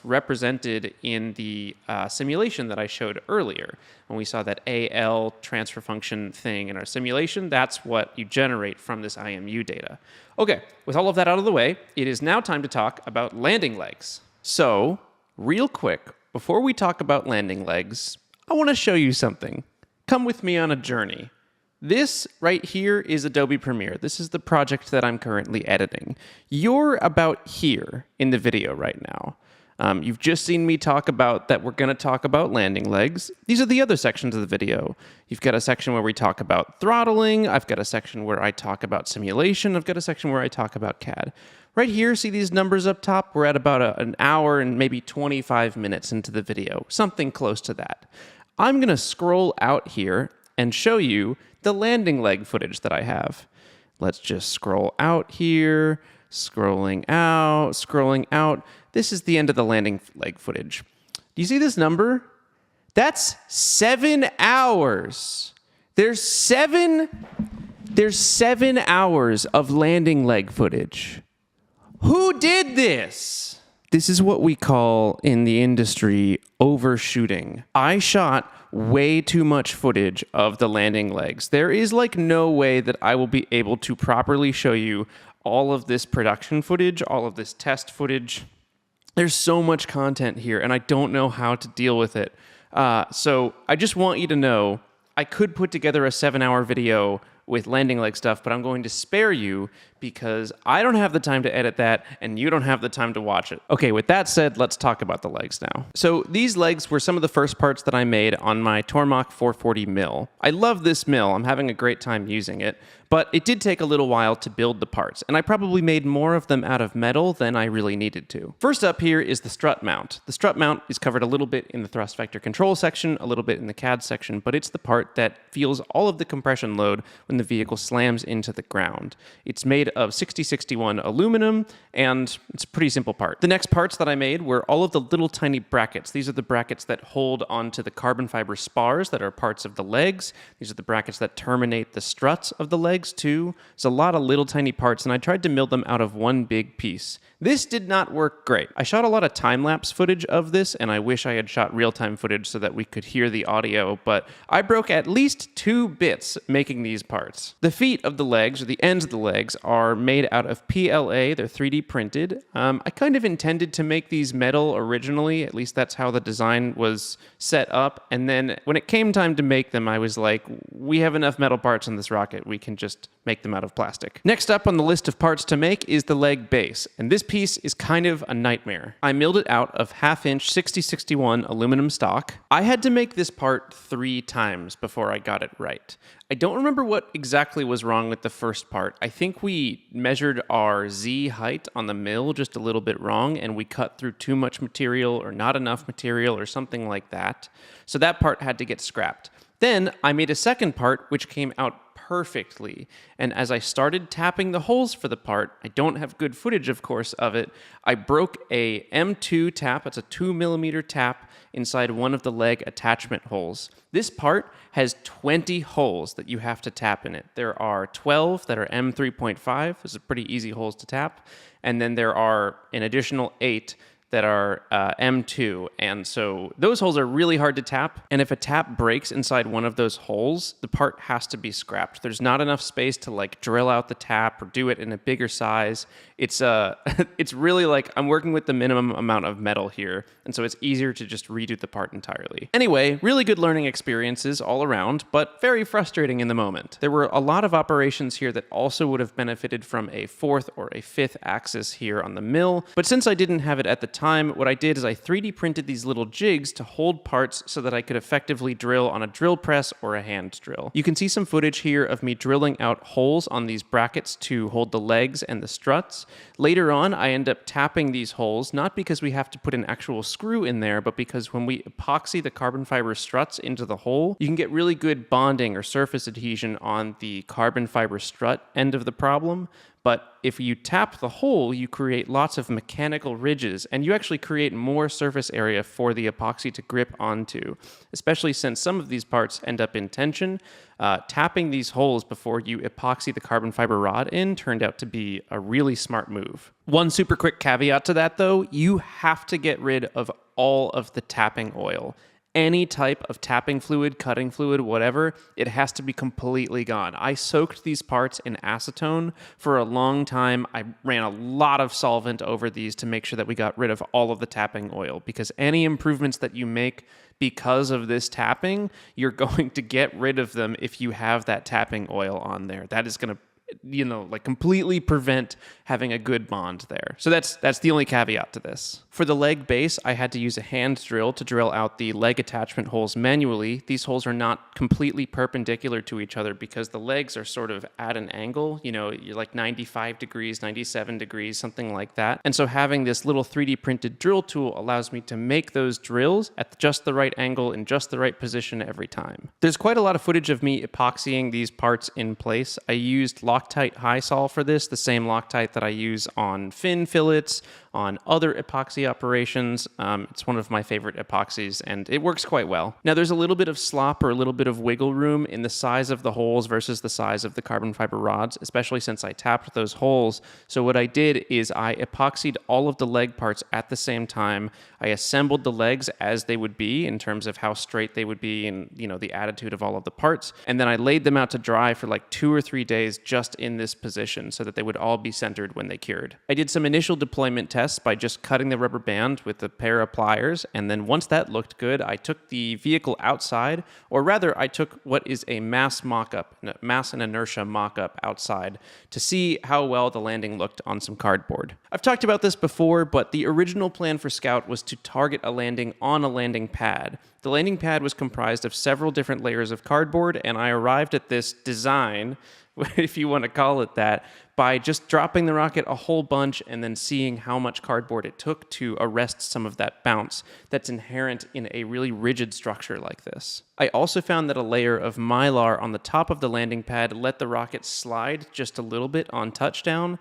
[SPEAKER 1] represented in the simulation that I showed earlier. When we saw that AL transfer function thing in our simulation, that's what you generate from this IMU data. Okay, with all of that out of the way, it is now time to talk about landing legs. So, real quick, before we talk about landing legs, I want to show you something. Come with me on a journey. This right here is Adobe Premiere. This is the project that I'm currently editing. You're about here in the video right now. You've just seen me talk about that we're going to talk about landing legs. These are the other sections of the video. You've got a section where we talk about throttling. I've got a section where I talk about simulation. I've got a section where I talk about CAD. Right here, see these numbers up top? We're at about an hour and maybe 25 minutes into the video, something close to that. I'm going to scroll out here and show you the landing leg footage that I have. Let's just scroll out here, scrolling out. This is the end of the landing leg footage. Do you see this number? That's 7 hours. There's 7 hours of landing leg footage. Who did this? This is what we call in the industry overshooting. I shot way too much footage of the landing legs. There is like no way that I will be able to properly show you all of this production footage, all of this test footage. There's so much content here, and I don't know how to deal with it. So I just want you to know I could put together a 7-hour video with landing leg stuff, but I'm going to spare you because I don't have the time to edit that and you don't have the time to watch it. Okay, with that said, let's talk about the legs now. So these legs were some of the first parts that I made on my Tormach 440 mill. I love this mill. I'm having a great time using it, but it did take a little while to build the parts, and I probably made more of them out of metal than I really needed to. First up here is the strut mount. The strut mount is covered a little bit in the thrust vector control section, a little bit in the CAD section, but it's the part that feels all of the compression load when the vehicle slams into the ground. It's made of 6061 aluminum, and it's a pretty simple part. The next parts that I made were all of the little tiny brackets. These are the brackets that hold onto the carbon fiber spars that are parts of the legs. These are the brackets that terminate the struts of the legs too. It's a lot of little tiny parts, and I tried to mill them out of one big piece. This did not work great. I shot a lot of time-lapse footage of this, and I wish I had shot real-time footage so that we could hear the audio, but I broke at least 2 bits making these parts. The feet of the legs, or the ends of the legs, are made out of PLA. They're 3D printed. I kind of intended to make these metal originally, at least that's how the design was set up, and then when it came time to make them, I was like, we have enough metal parts on this rocket, we can just make them out of plastic. Next up on the list of parts to make is the leg base, and this piece is kind of a nightmare. I milled it out of 1/2-inch 6061 aluminum stock. I had to make this part 3 times before I got it right. I don't remember what exactly was wrong with the first part. I think we measured our Z height on the mill just a little bit wrong, and we cut through too much material or not enough material or something like that. So that part had to get scrapped. Then I made a second part which came out perfectly, and as I started tapping the holes for the part, I don't have good footage, of course, of it, I broke a M2 tap, it's a 2mm tap, inside one of the leg attachment holes. This part has 20 holes that you have to tap in it. There are 12 that are M3.5, those are pretty easy holes to tap, and then there are an additional 8 that are M2, and so those holes are really hard to tap, and if a tap breaks inside one of those holes, the part has to be scrapped. There's not enough space to like drill out the tap or do it in a bigger size. It's it's really like I'm working with the minimum amount of metal here, and so it's easier to just redo the part entirely. Anyway, really good learning experiences all around, but very frustrating in the moment. There were a lot of operations here that also would have benefited from a 4th or a 5th axis here on the mill, but since I didn't have it at the time, what I did is I 3D printed these little jigs to hold parts so that I could effectively drill on a drill press or a hand drill. You can see some footage here of me drilling out holes on these brackets to hold the legs and the struts. Later on, I end up tapping these holes, not because we have to put an actual screw in there, but because when we epoxy the carbon fiber struts into the hole, you can get really good bonding or surface adhesion on the carbon fiber strut end of the problem. But if you tap the hole, you create lots of mechanical ridges, and you actually create more surface area for the epoxy to grip onto, especially since some of these parts end up in tension. Tapping these holes before you epoxy the carbon fiber rod in turned out to be a really smart move. One super quick caveat to that, though, you have to get rid of all of the tapping oil. Any type of tapping fluid, cutting fluid, whatever, it has to be completely gone. I soaked these parts in acetone for a long time. I ran a lot of solvent over these to make sure that we got rid of all of the tapping oil, because any improvements that you make because of this tapping, you're going to get rid of them if you have that tapping oil on there. That is going to like completely prevent having a good bond there. So that's the only caveat to this. For the leg base, I had to use a hand drill to drill out the leg attachment holes manually. These holes are not completely perpendicular to each other because the legs are sort of at an angle, you're like 95 degrees, 97 degrees, something like that. And so having this little 3D printed drill tool allows me to make those drills at just the right angle in just the right position every time. There's quite a lot of footage of me epoxying these parts in place. I used Loctite high sol for this, the same Loctite that I use on fin fillets, on other epoxy operations. It's one of my favorite epoxies, and it works quite well. Now, there's a little bit of slop or a little bit of wiggle room in the size of the holes versus the size of the carbon fiber rods, especially since I tapped those holes. So what I did is I epoxied all of the leg parts at the same time. I assembled the legs as they would be in terms of how straight they would be and, the attitude of all of the parts. And then I laid them out to dry for like 2 or 3 days just in this position so that they would all be centered when they cured. I did some initial deployment tests tests by just cutting the rubber band with a pair of pliers, and then once that looked good, I took the vehicle outside, or rather, I took what is a mass and inertia mock-up outside to see how well the landing looked on some cardboard. I've talked about this before, but the original plan for Scout was to target a landing on a landing pad. The landing pad was comprised of several different layers of cardboard, and I arrived at this design, if you want to call it that, by just dropping the rocket a whole bunch and then seeing how much cardboard it took to arrest some of that bounce that's inherent in a really rigid structure like this. I also found that a layer of mylar on the top of the landing pad let the rocket slide just a little bit on touchdown.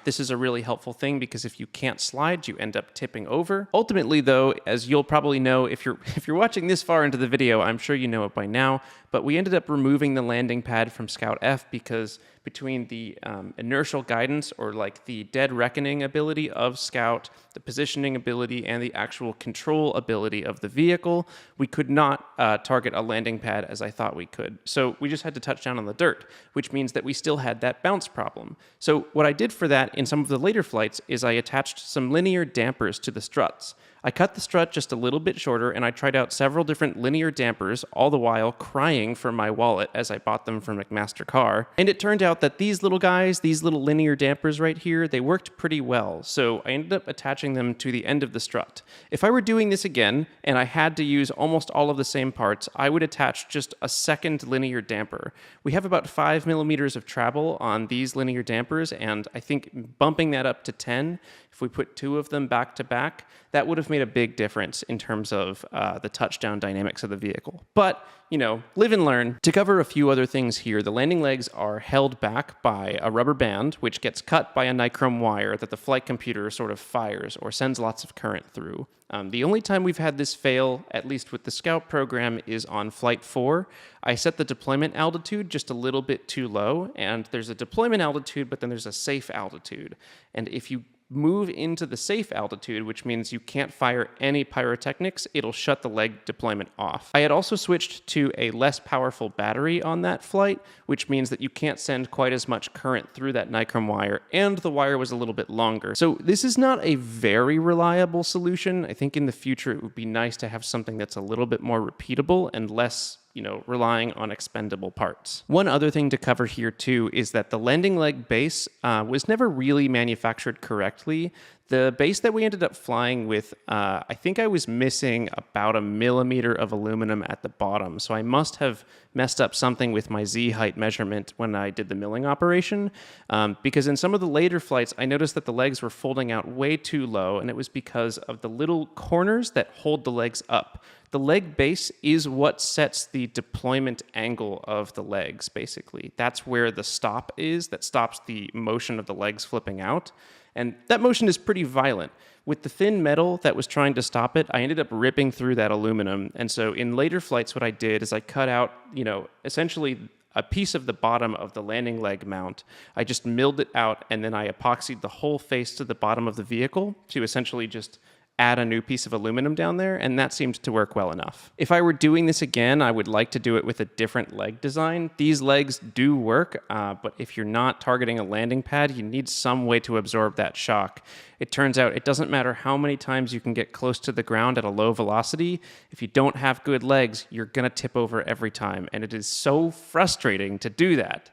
[SPEAKER 1] This is a really helpful thing because if you can't slide, you end up tipping over. Ultimately, though, as you'll probably know if you're watching this far into the video, I'm sure you know it by now, but we ended up removing the landing pad from Scout F because between the inertial guidance, or like the dead reckoning ability of Scout, the positioning ability, and the actual control ability of the vehicle, we could not target a landing pad as I thought we could. So we just had to touch down on the dirt, which means that we still had that bounce problem. So what I did for that in some of the later flights is I attached some linear dampers to the struts. I cut the strut just a little bit shorter, and I tried out several different linear dampers, all the while crying for my wallet as I bought them from McMaster Car. And it turned out that these little guys, these little linear dampers right here, they worked pretty well, so I ended up attaching them to the end of the strut. If I were doing this again, and I had to use almost all of the same parts, I would attach just a second linear damper. We have about 5 millimeters of travel on these linear dampers, and I think bumping that up to 10, if we put 2 of them back to back, that would have made a big difference in terms of the touchdown dynamics of the vehicle. But, you know, live and learn. To cover a few other things here, the landing legs are held back by a rubber band, which gets cut by a nichrome wire that the flight computer sort of fires or sends lots of current through. The only time we've had this fail, at least with the Scout program, is on Flight 4. I set the deployment altitude just a little bit too low, and there's a deployment altitude, but then there's a safe altitude. And if you move into the safe altitude, which means you can't fire any pyrotechnics, it'll shut the leg deployment off. I had also switched to a less powerful battery on that flight, which means that you can't send quite as much current through that nichrome wire, and the wire was a little bit longer. So this is not a very reliable solution. I think in the future it would be nice to have something that's a little bit more repeatable and less, you know, relying on expendable parts. One other thing to cover here too is that the landing leg base was never really manufactured correctly. The base that we ended up flying with, I think I was missing about 1 millimeter of aluminum at the bottom, so I must have messed up something with my Z height measurement when I did the milling operation, because in some of the later flights, I noticed that the legs were folding out way too low, and it was because of the little corners that hold the legs up. The leg base is what sets the deployment angle of the legs, basically. That's where the stop is, that stops the motion of the legs flipping out. And that motion is pretty violent. With the thin metal that was trying to stop it, I ended up ripping through that aluminum. And so in later flights, what I did is I cut out, you know, essentially a piece of the bottom of the landing leg mount. I just milled it out, and then I epoxied the whole face to the bottom of the vehicle to essentially just add a new piece of aluminum down there, and that seemed to work well enough. If I were doing this again, I would like to do it with a different leg design. These legs do work, but if you're not targeting a landing pad, you need some way to absorb that shock. It turns out it doesn't matter how many times you can get close to the ground at a low velocity. If you don't have good legs, you're gonna tip over every time, and it is so frustrating to do that.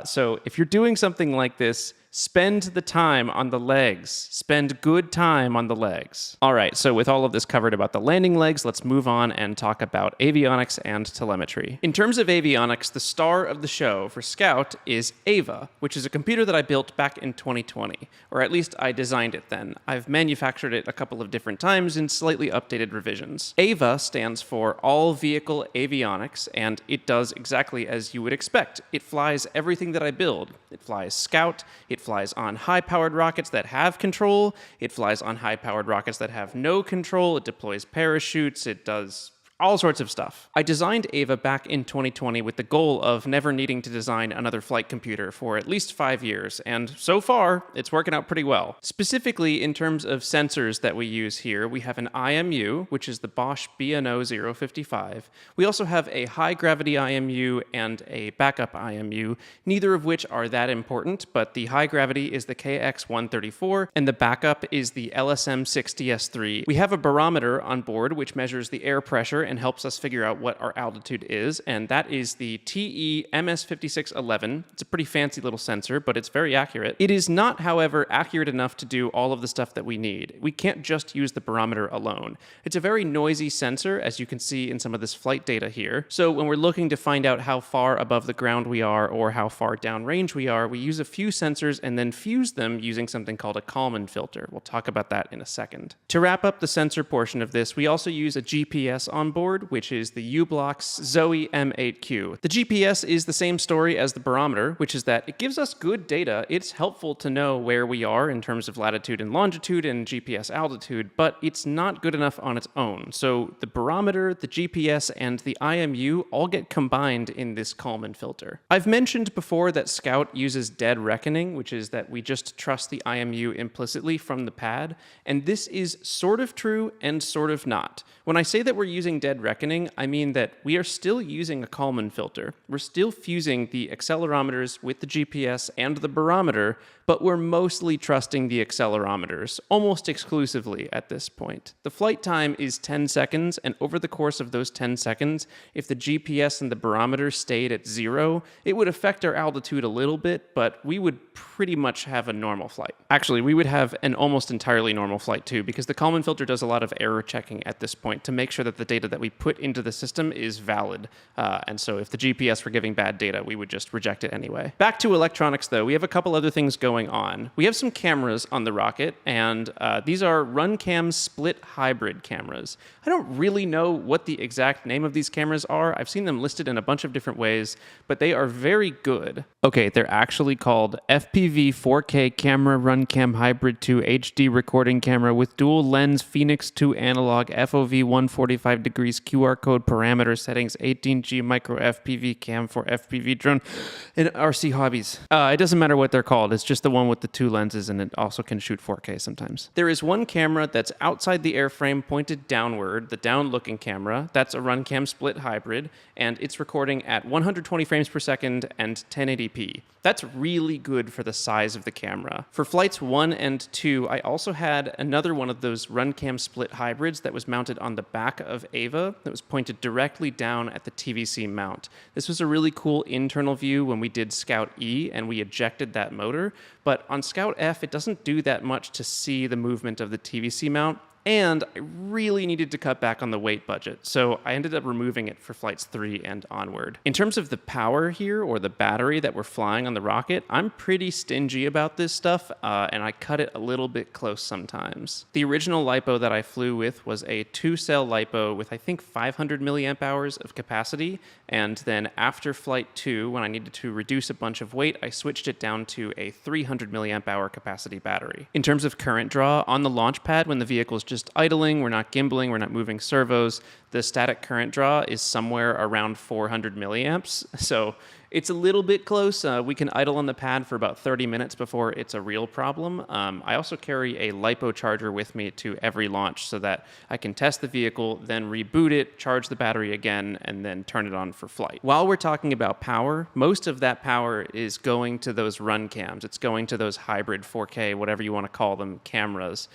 [SPEAKER 1] So if you're doing something like this, spend the time on the legs. Spend good time on the legs. All right, so with all of this covered about the landing legs, let's move on and talk about avionics and telemetry. In terms of avionics, the star of the show for Scout is Ava, which is a computer that I built back in 2020, or at least I designed it then. I've manufactured it a couple of different times in slightly updated revisions. AVA stands for All Vehicle Avionics, and it does exactly as you would expect. It flies everything that I build. It flies Scout, it flies on high-powered rockets that have control, it flies on high-powered rockets that have no control, it deploys parachutes, it does all sorts of stuff. I designed Ava back in 2020 with the goal of never needing to design another flight computer for at least 5 years, and so far, it's working out pretty well. Specifically, in terms of sensors that we use here, we have an IMU, which is the Bosch B&O 055. We also have a high-gravity IMU and a backup IMU, neither of which are that important, but the high-gravity is the KX134, and the backup is the LSM60S3. We have a barometer on board, which measures the air pressure and helps us figure out what our altitude is, and that is the TE MS5611. It's a pretty fancy little sensor, but it's very accurate. It is not, however, accurate enough to do all of the stuff that we need. We can't just use the barometer alone. It's a very noisy sensor, as you can see in some of this flight data here. So when we're looking to find out how far above the ground we are or how far downrange we are, we use a few sensors and then fuse them using something called a Kalman filter. We'll talk about that in a second. To wrap up the sensor portion of this, we also use a GPS on board, which is the U-Blox Zoe M8Q. The GPS is the same story as the barometer, which is that it gives us good data. It's helpful to know where we are in terms of latitude and longitude and GPS altitude, but it's not good enough on its own. So the barometer, the GPS, and the IMU all get combined in this Kalman filter. I've mentioned before that Scout uses dead reckoning, which is that we just trust the IMU implicitly from the pad, and this is sort of true and sort of not. When I say that we're using dead reckoning, I mean that we are still using a Kalman filter. We're still fusing the accelerometers with the GPS and the barometer, but we're mostly trusting the accelerometers, almost exclusively at this point. The flight time is 10 seconds, and over the course of those 10 seconds, if the GPS and the barometer stayed at 0, it would affect our altitude a little bit, but we would pretty much have a normal flight. Actually, we would have an almost entirely normal flight too, because the Kalman filter does a lot of error checking at this point to make sure that the data that we put into the system is valid. And so if the GPS were giving bad data, we would just reject it anyway. Back to electronics though, we have a couple other things going on. We have some cameras on the rocket, and these are RunCam split hybrid cameras. I don't really know what the exact name of these cameras are. I've seen them listed in a bunch of different ways, but they are very good. Okay, they're actually called FPV 4K Camera RunCam Hybrid 2 HD Recording Camera with Dual Lens Phoenix 2 Analog FOV 145 degrees QR code parameter settings 18G micro FPV cam for FPV drone and RC hobbies. It doesn't matter what they're called. It's just the one with the 2 lenses, and it also can shoot 4K sometimes. There is one camera that's outside the airframe pointed downward, the down-looking camera. That's a RunCam split hybrid, and it's recording at 120 frames per second and 1080p. That's really good for the size of the camera. For flights 1 and 2, I also had another one of those RunCam split hybrids that was mounted on the back of Ava that was pointed directly down at the TVC mount. This was a really cool internal view when we did Scout E and we ejected that motor, but on Scout F, it doesn't do that much to see the movement of the TVC mount. And I really needed to cut back on the weight budget, so I ended up removing it for flights 3 and onward. In terms of the power here, or the battery that we're flying on the rocket, I'm pretty stingy about this stuff, and I cut it a little bit close sometimes. The original LiPo that I flew with was a 2-cell LiPo with I think 500 milliamp hours of capacity, and then after flight 2, when I needed to reduce a bunch of weight, I switched it down to a 300 milliamp hour capacity battery. In terms of current draw, on the launch pad when the vehicle's just idling, we're not gimbaling, we're not moving servos, the static current draw is somewhere around 400 milliamps. So it's a little bit close. We can idle on the pad for about 30 minutes before it's a real problem. I also carry a LiPo charger with me to every launch so that I can test the vehicle, then reboot it, charge the battery again, and then turn it on for flight. While we're talking about power, most of that power is going to those run cams. It's going to those hybrid 4K, whatever you want to call them, cameras.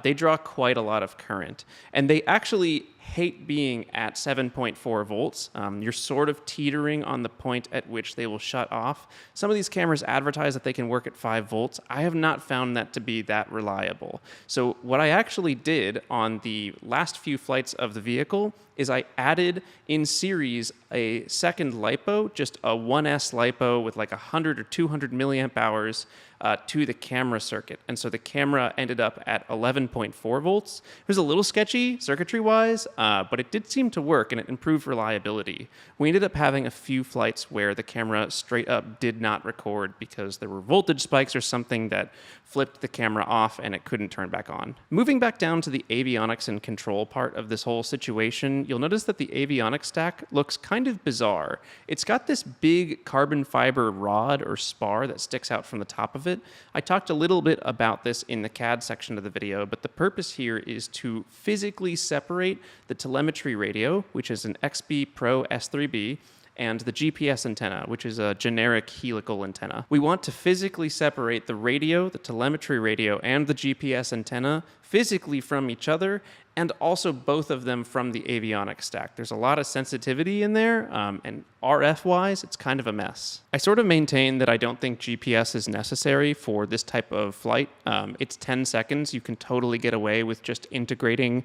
[SPEAKER 1] They draw quite a lot of current, and they actually hate being at 7.4 volts. You're sort of teetering on the point at which they will shut off. Some of these cameras advertise that they can work at 5 volts. I have not found that to be that reliable. So what I actually did on the last few flights of the vehicle is I added in series a second LiPo, just a 1S LiPo with like 100 or 200 milliamp hours. to the camera circuit. And so the camera ended up at 11.4 volts. It was a little sketchy circuitry-wise, but it did seem to work, and it improved reliability. We ended up having a few flights where the camera straight up did not record because there were voltage spikes or something that flipped the camera off and it couldn't turn back on. Moving back down to the avionics and control part of this whole situation, you'll notice that the avionics stack looks kind of bizarre. It's got this big carbon fiber rod or spar that sticks out from the top of it. I talked a little bit about this in the CAD section of the video, but the purpose here is to physically separate the telemetry radio, which is an XB Pro S3B, and the GPS antenna, which is a generic helical antenna. We want to physically separate the radio, the telemetry radio, and the GPS antenna physically from each other, and also both of them from the avionics stack. There's a lot of sensitivity in there, and RF-wise, it's kind of a mess. I sort of maintain that I don't think GPS is necessary for this type of flight. It's 10 seconds. You can totally get away with just integrating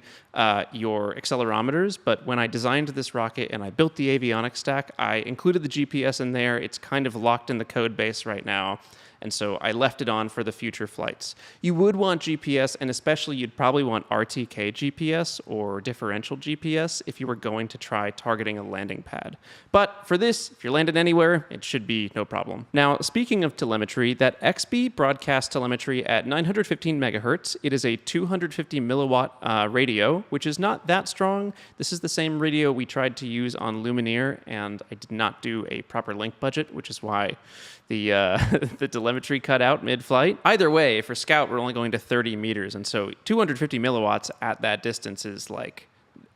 [SPEAKER 1] your accelerometers, but when I designed this rocket and I built the avionics stack, I included the GPS in there. It's kind of locked in the code base right now. And so I left it on for the future flights. You would want GPS, and especially you'd probably want RTK GPS or differential GPS if you were going to try targeting a landing pad. But for this, if you're landed anywhere, it should be no problem. Now, speaking of telemetry, that XB broadcasts telemetry at 915 megahertz. It is a 250 milliwatt radio, which is not that strong. This is the same radio we tried to use on Lumineer, and I did not do a proper link budget, which is why the telemetry cut out mid-flight. Either way, for Scout, we're only going to 30 meters, and so 250 milliwatts at that distance is like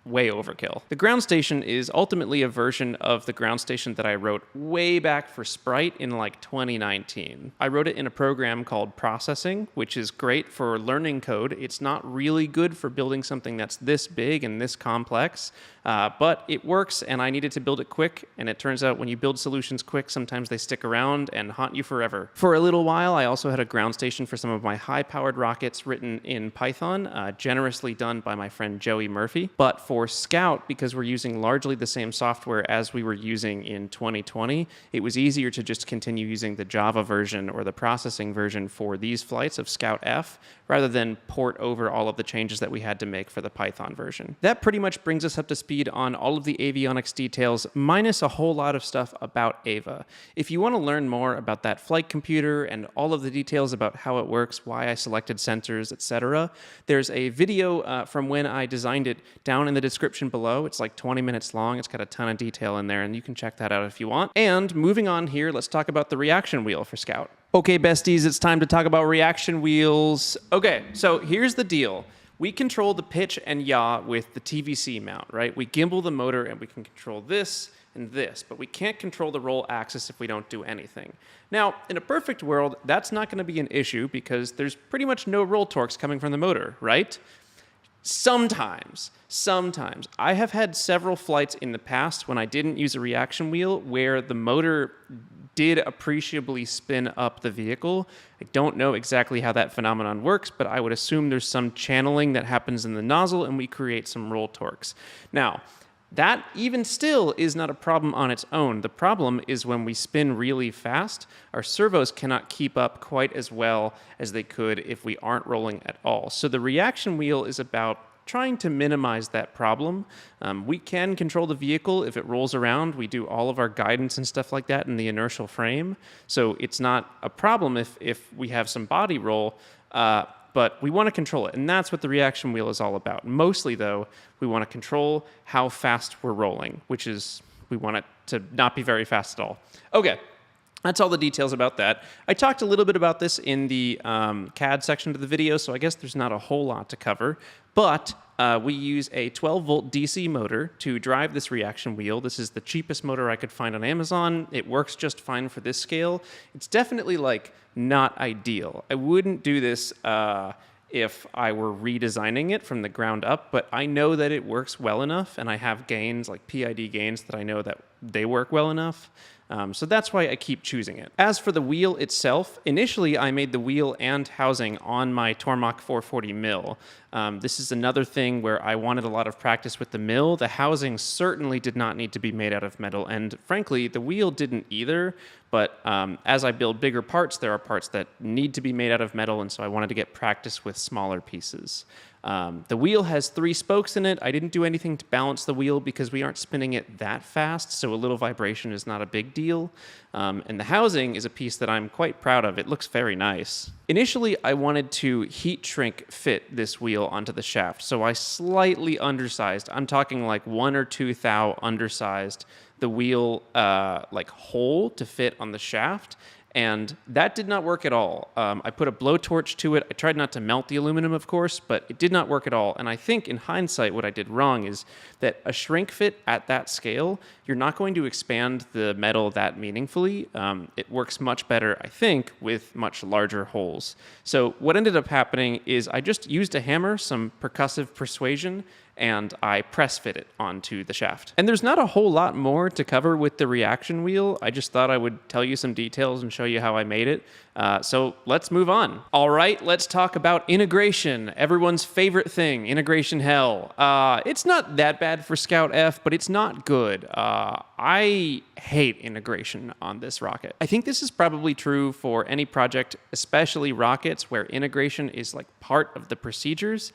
[SPEAKER 1] way overkill. The ground station is ultimately a version of the ground station that I wrote way back for Sprite in like 2019. I wrote it in a program called Processing, which is great for learning code. It's not really good for building something that's this big and this complex, but it works, and I needed to build it quick, and it turns out when you build solutions quick, sometimes they stick around and haunt you forever. For a little while, I also had a ground station for some of my high-powered rockets written in Python, generously done by my friend Joey Murphy. But for Scout, because we're using largely the same software as we were using in 2020, it was easier to just continue using the Java version or the processing version for these flights of Scout F, rather than port over all of the changes that we had to make for the Python version. That pretty much brings us up to speed on all of the avionics details, minus a whole lot of stuff about Ava. If you want to learn more about that flight computer and all of the details about how it works, why I selected sensors, etc., there's a video from when I designed it down in the description below. It's like 20 minutes long. It's got a ton of detail in there, and you can check that out if you want. And moving on here, let's talk about the reaction wheel for Scout. Okay, besties, it's time to talk about reaction wheels. Okay, so here's the deal. We control the pitch and yaw with the TVC mount, right? We gimbal the motor and we can control this and this, but we can't control the roll axis if we don't do anything. Now, in a perfect world, that's not going to be an issue because there's pretty much no roll torques coming from the motor, right? Sometimes. I have had several flights in the past when I didn't use a reaction wheel where the motor did appreciably spin up the vehicle. I don't know exactly how that phenomenon works, but I would assume there's some channeling that happens in the nozzle and we create some roll torques. Now, that even still is not a problem on its own. The problem is when we spin really fast, our servos cannot keep up quite as well as they could if we aren't rolling at all. So the reaction wheel is about trying to minimize that problem. We can control the vehicle if it rolls around. We do all of our guidance and stuff like that in the inertial frame. So it's not a problem if we have some body roll, but we want to control it. And that's what the reaction wheel is all about. Mostly, though, we want to control how fast we're rolling, which is we want it to not be very fast at all. Okay. That's all the details about that. I talked a little bit about this in the CAD section of the video, so I guess there's not a whole lot to cover. But we use a 12-volt DC motor to drive this reaction wheel. This is the cheapest motor I could find on Amazon. It works just fine for this scale. It's definitely, like, not ideal. I wouldn't do this if I were redesigning it from the ground up, but I know that it works well enough, and I have gains, like PID gains, that I know that they work well enough. So that's why I keep choosing it. As for the wheel itself, initially I made the wheel and housing on my Tormach 440 mill. This is another thing where I wanted a lot of practice with the mill. The housing certainly did not need to be made out of metal, and frankly, the wheel didn't either, But as I build bigger parts, there are parts that need to be made out of metal, and so I wanted to get practice with smaller pieces. The wheel has 3 spokes in it. I didn't do anything to balance the wheel because we aren't spinning it that fast, so a little vibration is not a big deal. And the housing is a piece that I'm quite proud of. It looks very nice. Initially, I wanted to heat shrink fit this wheel onto the shaft, so I slightly undersized. I'm talking like 1 or 2 thou undersized the wheel hole to fit on the shaft. And that did not work at all. I put a blowtorch to it. I tried not to melt the aluminum, of course, but it did not work at all. And I think in hindsight, what I did wrong is that a shrink fit at that scale, you're not going to expand the metal that meaningfully. It works much better, I think, with much larger holes. So what ended up happening is I just used a hammer, some percussive persuasion, and I press fit it onto the shaft. And there's not a whole lot more to cover with the reaction wheel. I just thought I would tell you some details and show you how I made it. So let's move on. All right, let's talk about integration. Everyone's favorite thing, integration hell. It's not that bad for Scout F, but it's not good. I hate integration on this rocket. I think this is probably true for any project, especially rockets, where integration is like part of the procedures.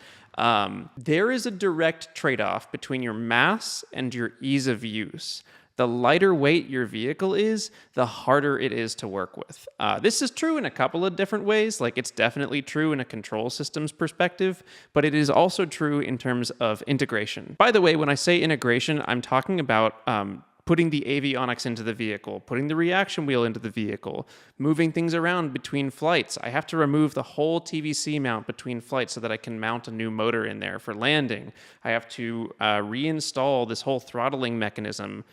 [SPEAKER 1] There is a direct trade-off between your mass and your ease of use. The lighter weight your vehicle is, the harder it is to work with. This is true in a couple of different ways. Like, it's definitely true in a control systems perspective, but it is also true in terms of integration. By the way, when I say integration, I'm talking about putting the avionics into the vehicle, putting the reaction wheel into the vehicle, moving things around between flights. I have to remove the whole TVC mount between flights so that I can mount a new motor in there for landing. I have to reinstall this whole throttling mechanism.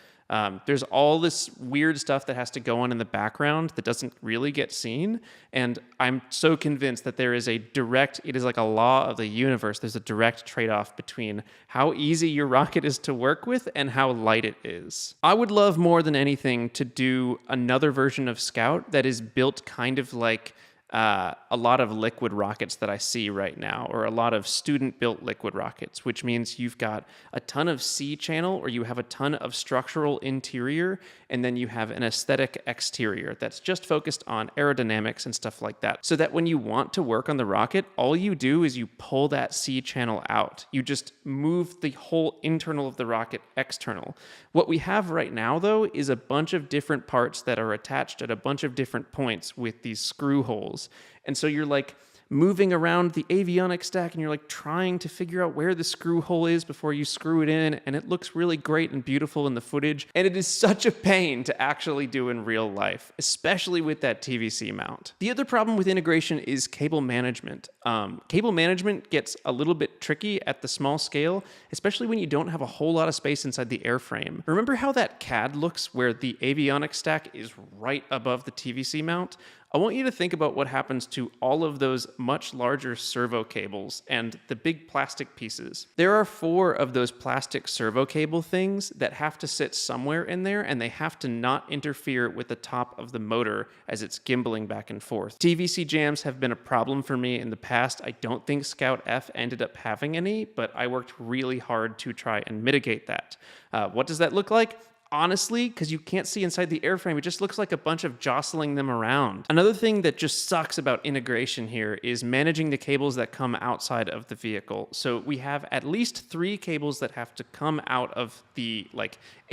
[SPEAKER 1] There's all this weird stuff that has to go on in the background that doesn't really get seen. And I'm so convinced that there is it is like a law of the universe. There's a direct trade-off between how easy your rocket is to work with and how light it is. I would love more than anything to do another version of Scout that is built kind of like a lot of liquid rockets that I see right now, or a lot of student-built liquid rockets, which means you've got a ton of C-channel, or you have a ton of structural interior, and then you have an aesthetic exterior that's just focused on aerodynamics and stuff like that. So that when you want to work on the rocket, all you do is you pull that C-channel out. You just move the whole internal of the rocket external. What we have right now, though, is a bunch of different parts that are attached at a bunch of different points with these screw holes. And so you're like moving around the avionics stack and you're like trying to figure out where the screw hole is before you screw it in, and it looks really great and beautiful in the footage, and it is such a pain to actually do in real life, especially with that TVC mount. The other problem with integration is cable management. Cable management gets a little bit tricky at the small scale, especially when you don't have a whole lot of space inside the airframe. Remember how that CAD looks where the avionics stack is right above the TVC mount? I want you to think about what happens to all of those much larger servo cables and the big plastic pieces. There are 4 of those plastic servo cable things that have to sit somewhere in there, and they have to not interfere with the top of the motor as it's gimbaling back and forth. TVC jams have been a problem for me in the past. I don't think Scout F ended up having any, but I worked really hard to try and mitigate that. What does that look like? Honestly, because you can't see inside the airframe, it just looks like a bunch of jostling them around. Another thing that just sucks about integration here is managing the cables that come outside of the vehicle. So we have at least 3 cables that have to come out of the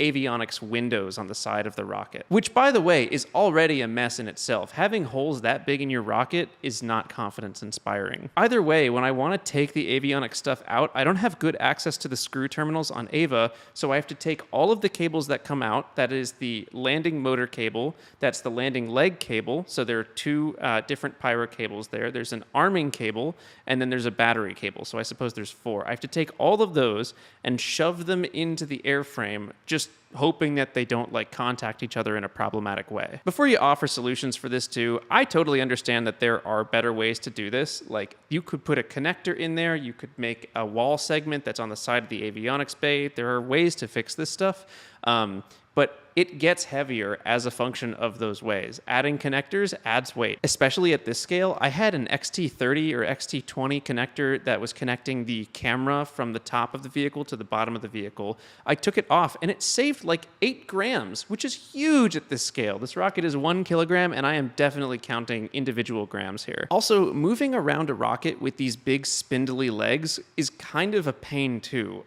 [SPEAKER 1] avionics windows on the side of the rocket, which, by the way, is already a mess in itself. Having holes that big in your rocket is not confidence inspiring. Either way, when I want to take the avionics stuff out, I don't have good access to the screw terminals on Ava, so I have to take all of the cables that come out. That is the landing motor cable, that's the landing leg cable, so there are 2 different pyro cables there. There's an arming cable, and then there's a battery cable, so I suppose there's 4. I have to take all of those and shove them into the airframe, just hoping that they don't contact each other in a problematic way. Before you offer solutions for this too, I totally understand that there are better ways to do this. Like, you could put a connector in there, you could make a wall segment that's on the side of the avionics bay. There are ways to fix this stuff. But it gets heavier as a function of those ways. Adding connectors adds weight, especially at this scale. I had an XT30 or XT20 connector that was connecting the camera from the top of the vehicle to the bottom of the vehicle. I took it off and it saved like 8 grams, which is huge at this scale. This rocket is 1 kilogram and I am definitely counting individual grams here. Also, moving around a rocket with these big spindly legs is kind of a pain too.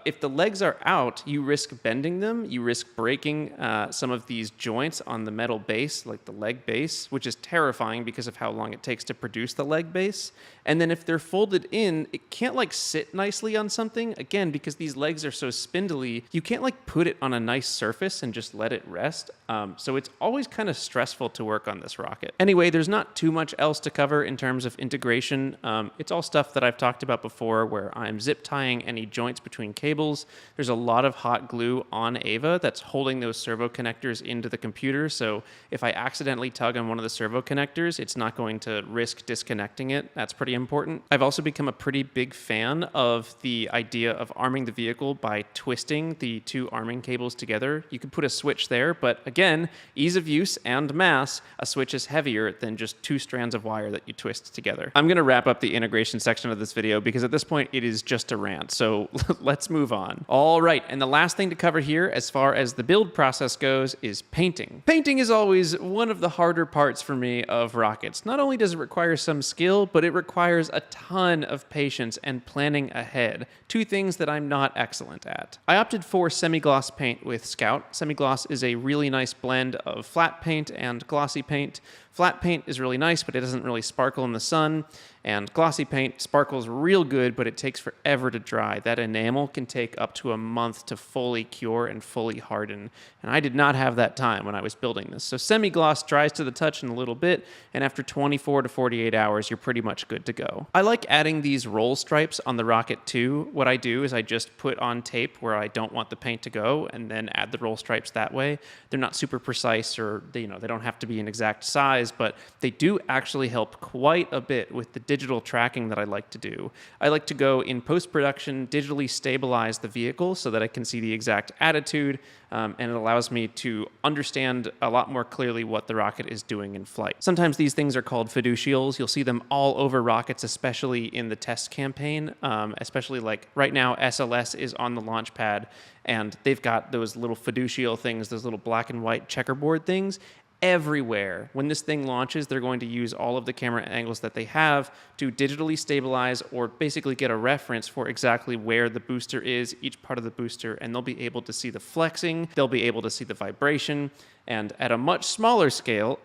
[SPEAKER 1] If the legs are out, you risk bending them, you risk breaking some of these joints on the metal base, like the leg base, which is terrifying because of how long it takes to produce the leg base. And then if they're folded in, it can't like sit nicely on something. Again, because these legs are so spindly, you can't like put it on a nice surface and just let it rest. So it's always kind of stressful to work on this rocket. Anyway, there's not too much else to cover in terms of integration. It's all stuff that I've talked about before where I'm zip tying any joints between cables. There's a lot of hot glue on Ava that's holding those servo connectors into the computer. So if I accidentally tug on one of the servo connectors, it's not going to risk disconnecting it. That's pretty important. I've also become a pretty big fan of the idea of arming the vehicle by twisting the 2 arming cables together. You could put a switch there, but again, ease of use and mass, a switch is heavier than just 2 strands of wire that you twist together. I'm going to wrap up the integration section of this video because at this point it is just a rant, so let's move on. All right, and the last thing to cover here as far as the build process goes is painting. Painting is always one of the harder parts for me of rockets. Not only does it require some skill, but it requires a ton of patience and planning ahead, 2 things that I'm not excellent at. I opted for semi-gloss paint with Scout. Semi-gloss is a really nice blend of flat paint and glossy paint. Flat paint is really nice, but it doesn't really sparkle in the sun. And glossy paint sparkles real good, but it takes forever to dry. That enamel can take up to a month to fully cure and fully harden. And I did not have that time when I was building this. So semi-gloss dries to the touch in a little bit, and after 24 to 48 hours, you're pretty much good to go. I like adding these roll stripes on the rocket too. What I do is I just put on tape where I don't want the paint to go, and then add the roll stripes that way. They're not super precise, or they don't have to be an exact size, but they do actually help quite a bit with the digital tracking that I like to do. I like to go in post-production, digitally stabilize the vehicle so that I can see the exact attitude, and it allows me to understand a lot more clearly what the rocket is doing in flight. Sometimes these things are called fiducials. You'll see them all over rockets, especially in the test campaign, especially like right now SLS is on the launch pad, and they've got those little fiducial things, those little black and white checkerboard things, everywhere. When this thing launches, they're going to use all of the camera angles that they have to digitally stabilize or basically get a reference for exactly where the booster is, each part of the booster, and they'll be able to see the flexing, they'll be able to see the vibration, and at a much smaller scale,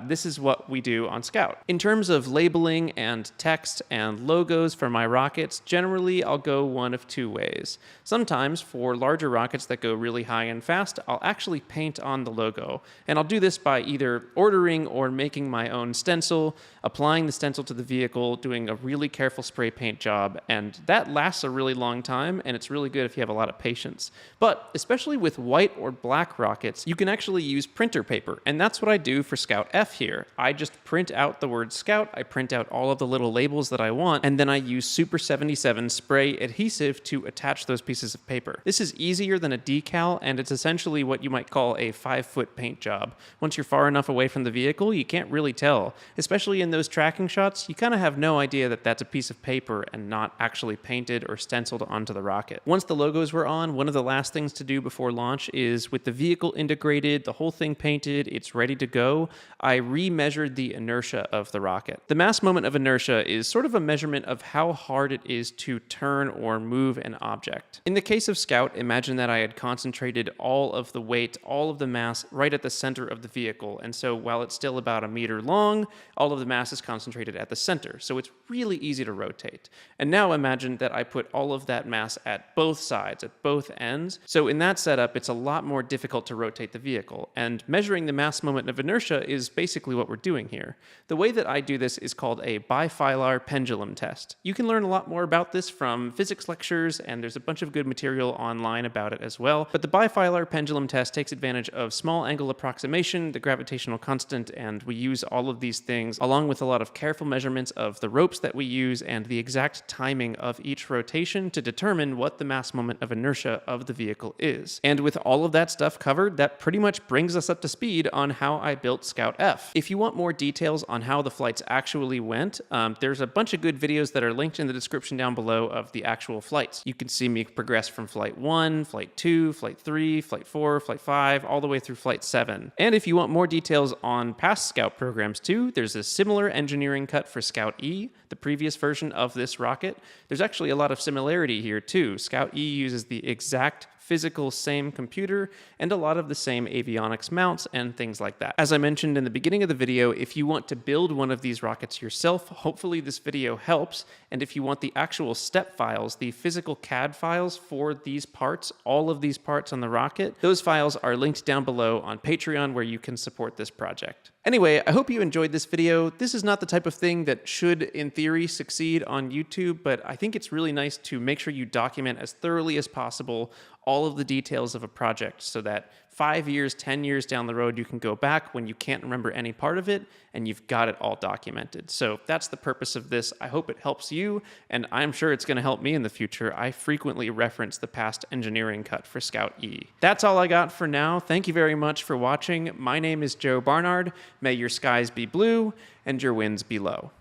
[SPEAKER 1] this is what we do on Scout. In terms of labeling and text and logos for my rockets, generally I'll go one of 2 ways. Sometimes for larger rockets that go really high and fast, I'll actually paint on the logo. And I'll do this by either ordering or making my own stencil, applying the stencil to the vehicle, doing a really careful spray paint job, and that lasts a really long time, and it's really good if you have a lot of patience. But especially with white or black rockets, you can actually use printer paper, and that's what I do for Scout F here. I just print out the word Scout, I print out all of the little labels that I want, and then I use Super 77 spray adhesive to attach those pieces of paper. This is easier than a decal, and it's essentially what you might call a 5-foot paint job. Once you're far enough away from the vehicle, you can't really tell. Especially in those tracking shots, you kind of have no idea that that's a piece of paper and not actually painted or stenciled onto the rocket. Once the logos were on, one of the last things to do before launch is, with the vehicle integrated, the whole thing painted, it's ready to go, I remeasured the inertia of the rocket. The mass moment of inertia is sort of a measurement of how hard it is to turn or move an object. In the case of Scout, imagine that I had concentrated all of the weight, all of the mass right at the center of the vehicle, and so while it's still about 1 meter long, all of the mass is concentrated at the center, so it's really easy to rotate. And now imagine that I put all of that mass at both sides, at both ends, so in that setup, it's a lot more difficult to rotate the vehicle. And and measuring the mass moment of inertia is basically what we're doing here. The way that I do this is called a bifilar pendulum test. You can learn a lot more about this from physics lectures, and there's a bunch of good material online about it as well. But the bifilar pendulum test takes advantage of small angle approximation, the gravitational constant, and we use all of these things along with a lot of careful measurements of the ropes that we use and the exact timing of each rotation to determine what the mass moment of inertia of the vehicle is. And with all of that stuff covered, that pretty much brings us up to speed on how I built Scout F. If you want more details on how the flights actually went, there's a bunch of good videos that are linked in the description down below of the actual flights. You can see me progress from Flight 1, Flight 2, Flight 3, Flight 4, Flight 5, all the way through Flight 7. And if you want more details on past Scout programs too, there's a similar engineering cut for Scout E, the previous version of this rocket. There's actually a lot of similarity here too. Scout E uses the exact physical same computer and a lot of the same avionics mounts and things like that. As I mentioned in the beginning of the video, if you want to build one of these rockets yourself, hopefully this video helps. And if you want the actual step files, the physical CAD files for these parts, all of these parts on the rocket, those files are linked down below on Patreon where you can support this project. Anyway, I hope you enjoyed this video. This is not the type of thing that should, in theory, succeed on YouTube, but I think it's really nice to make sure you document as thoroughly as possible all of the details of a project so that 5 years, 10 years down the road, you can go back when you can't remember any part of it and you've got it all documented. So that's the purpose of this. I hope it helps you, and I'm sure it's going to help me in the future. I frequently reference the past engineering cut for Scout E. That's all I got for now. Thank you very much for watching. My name is Joe Barnard. May your skies be blue and your winds be low.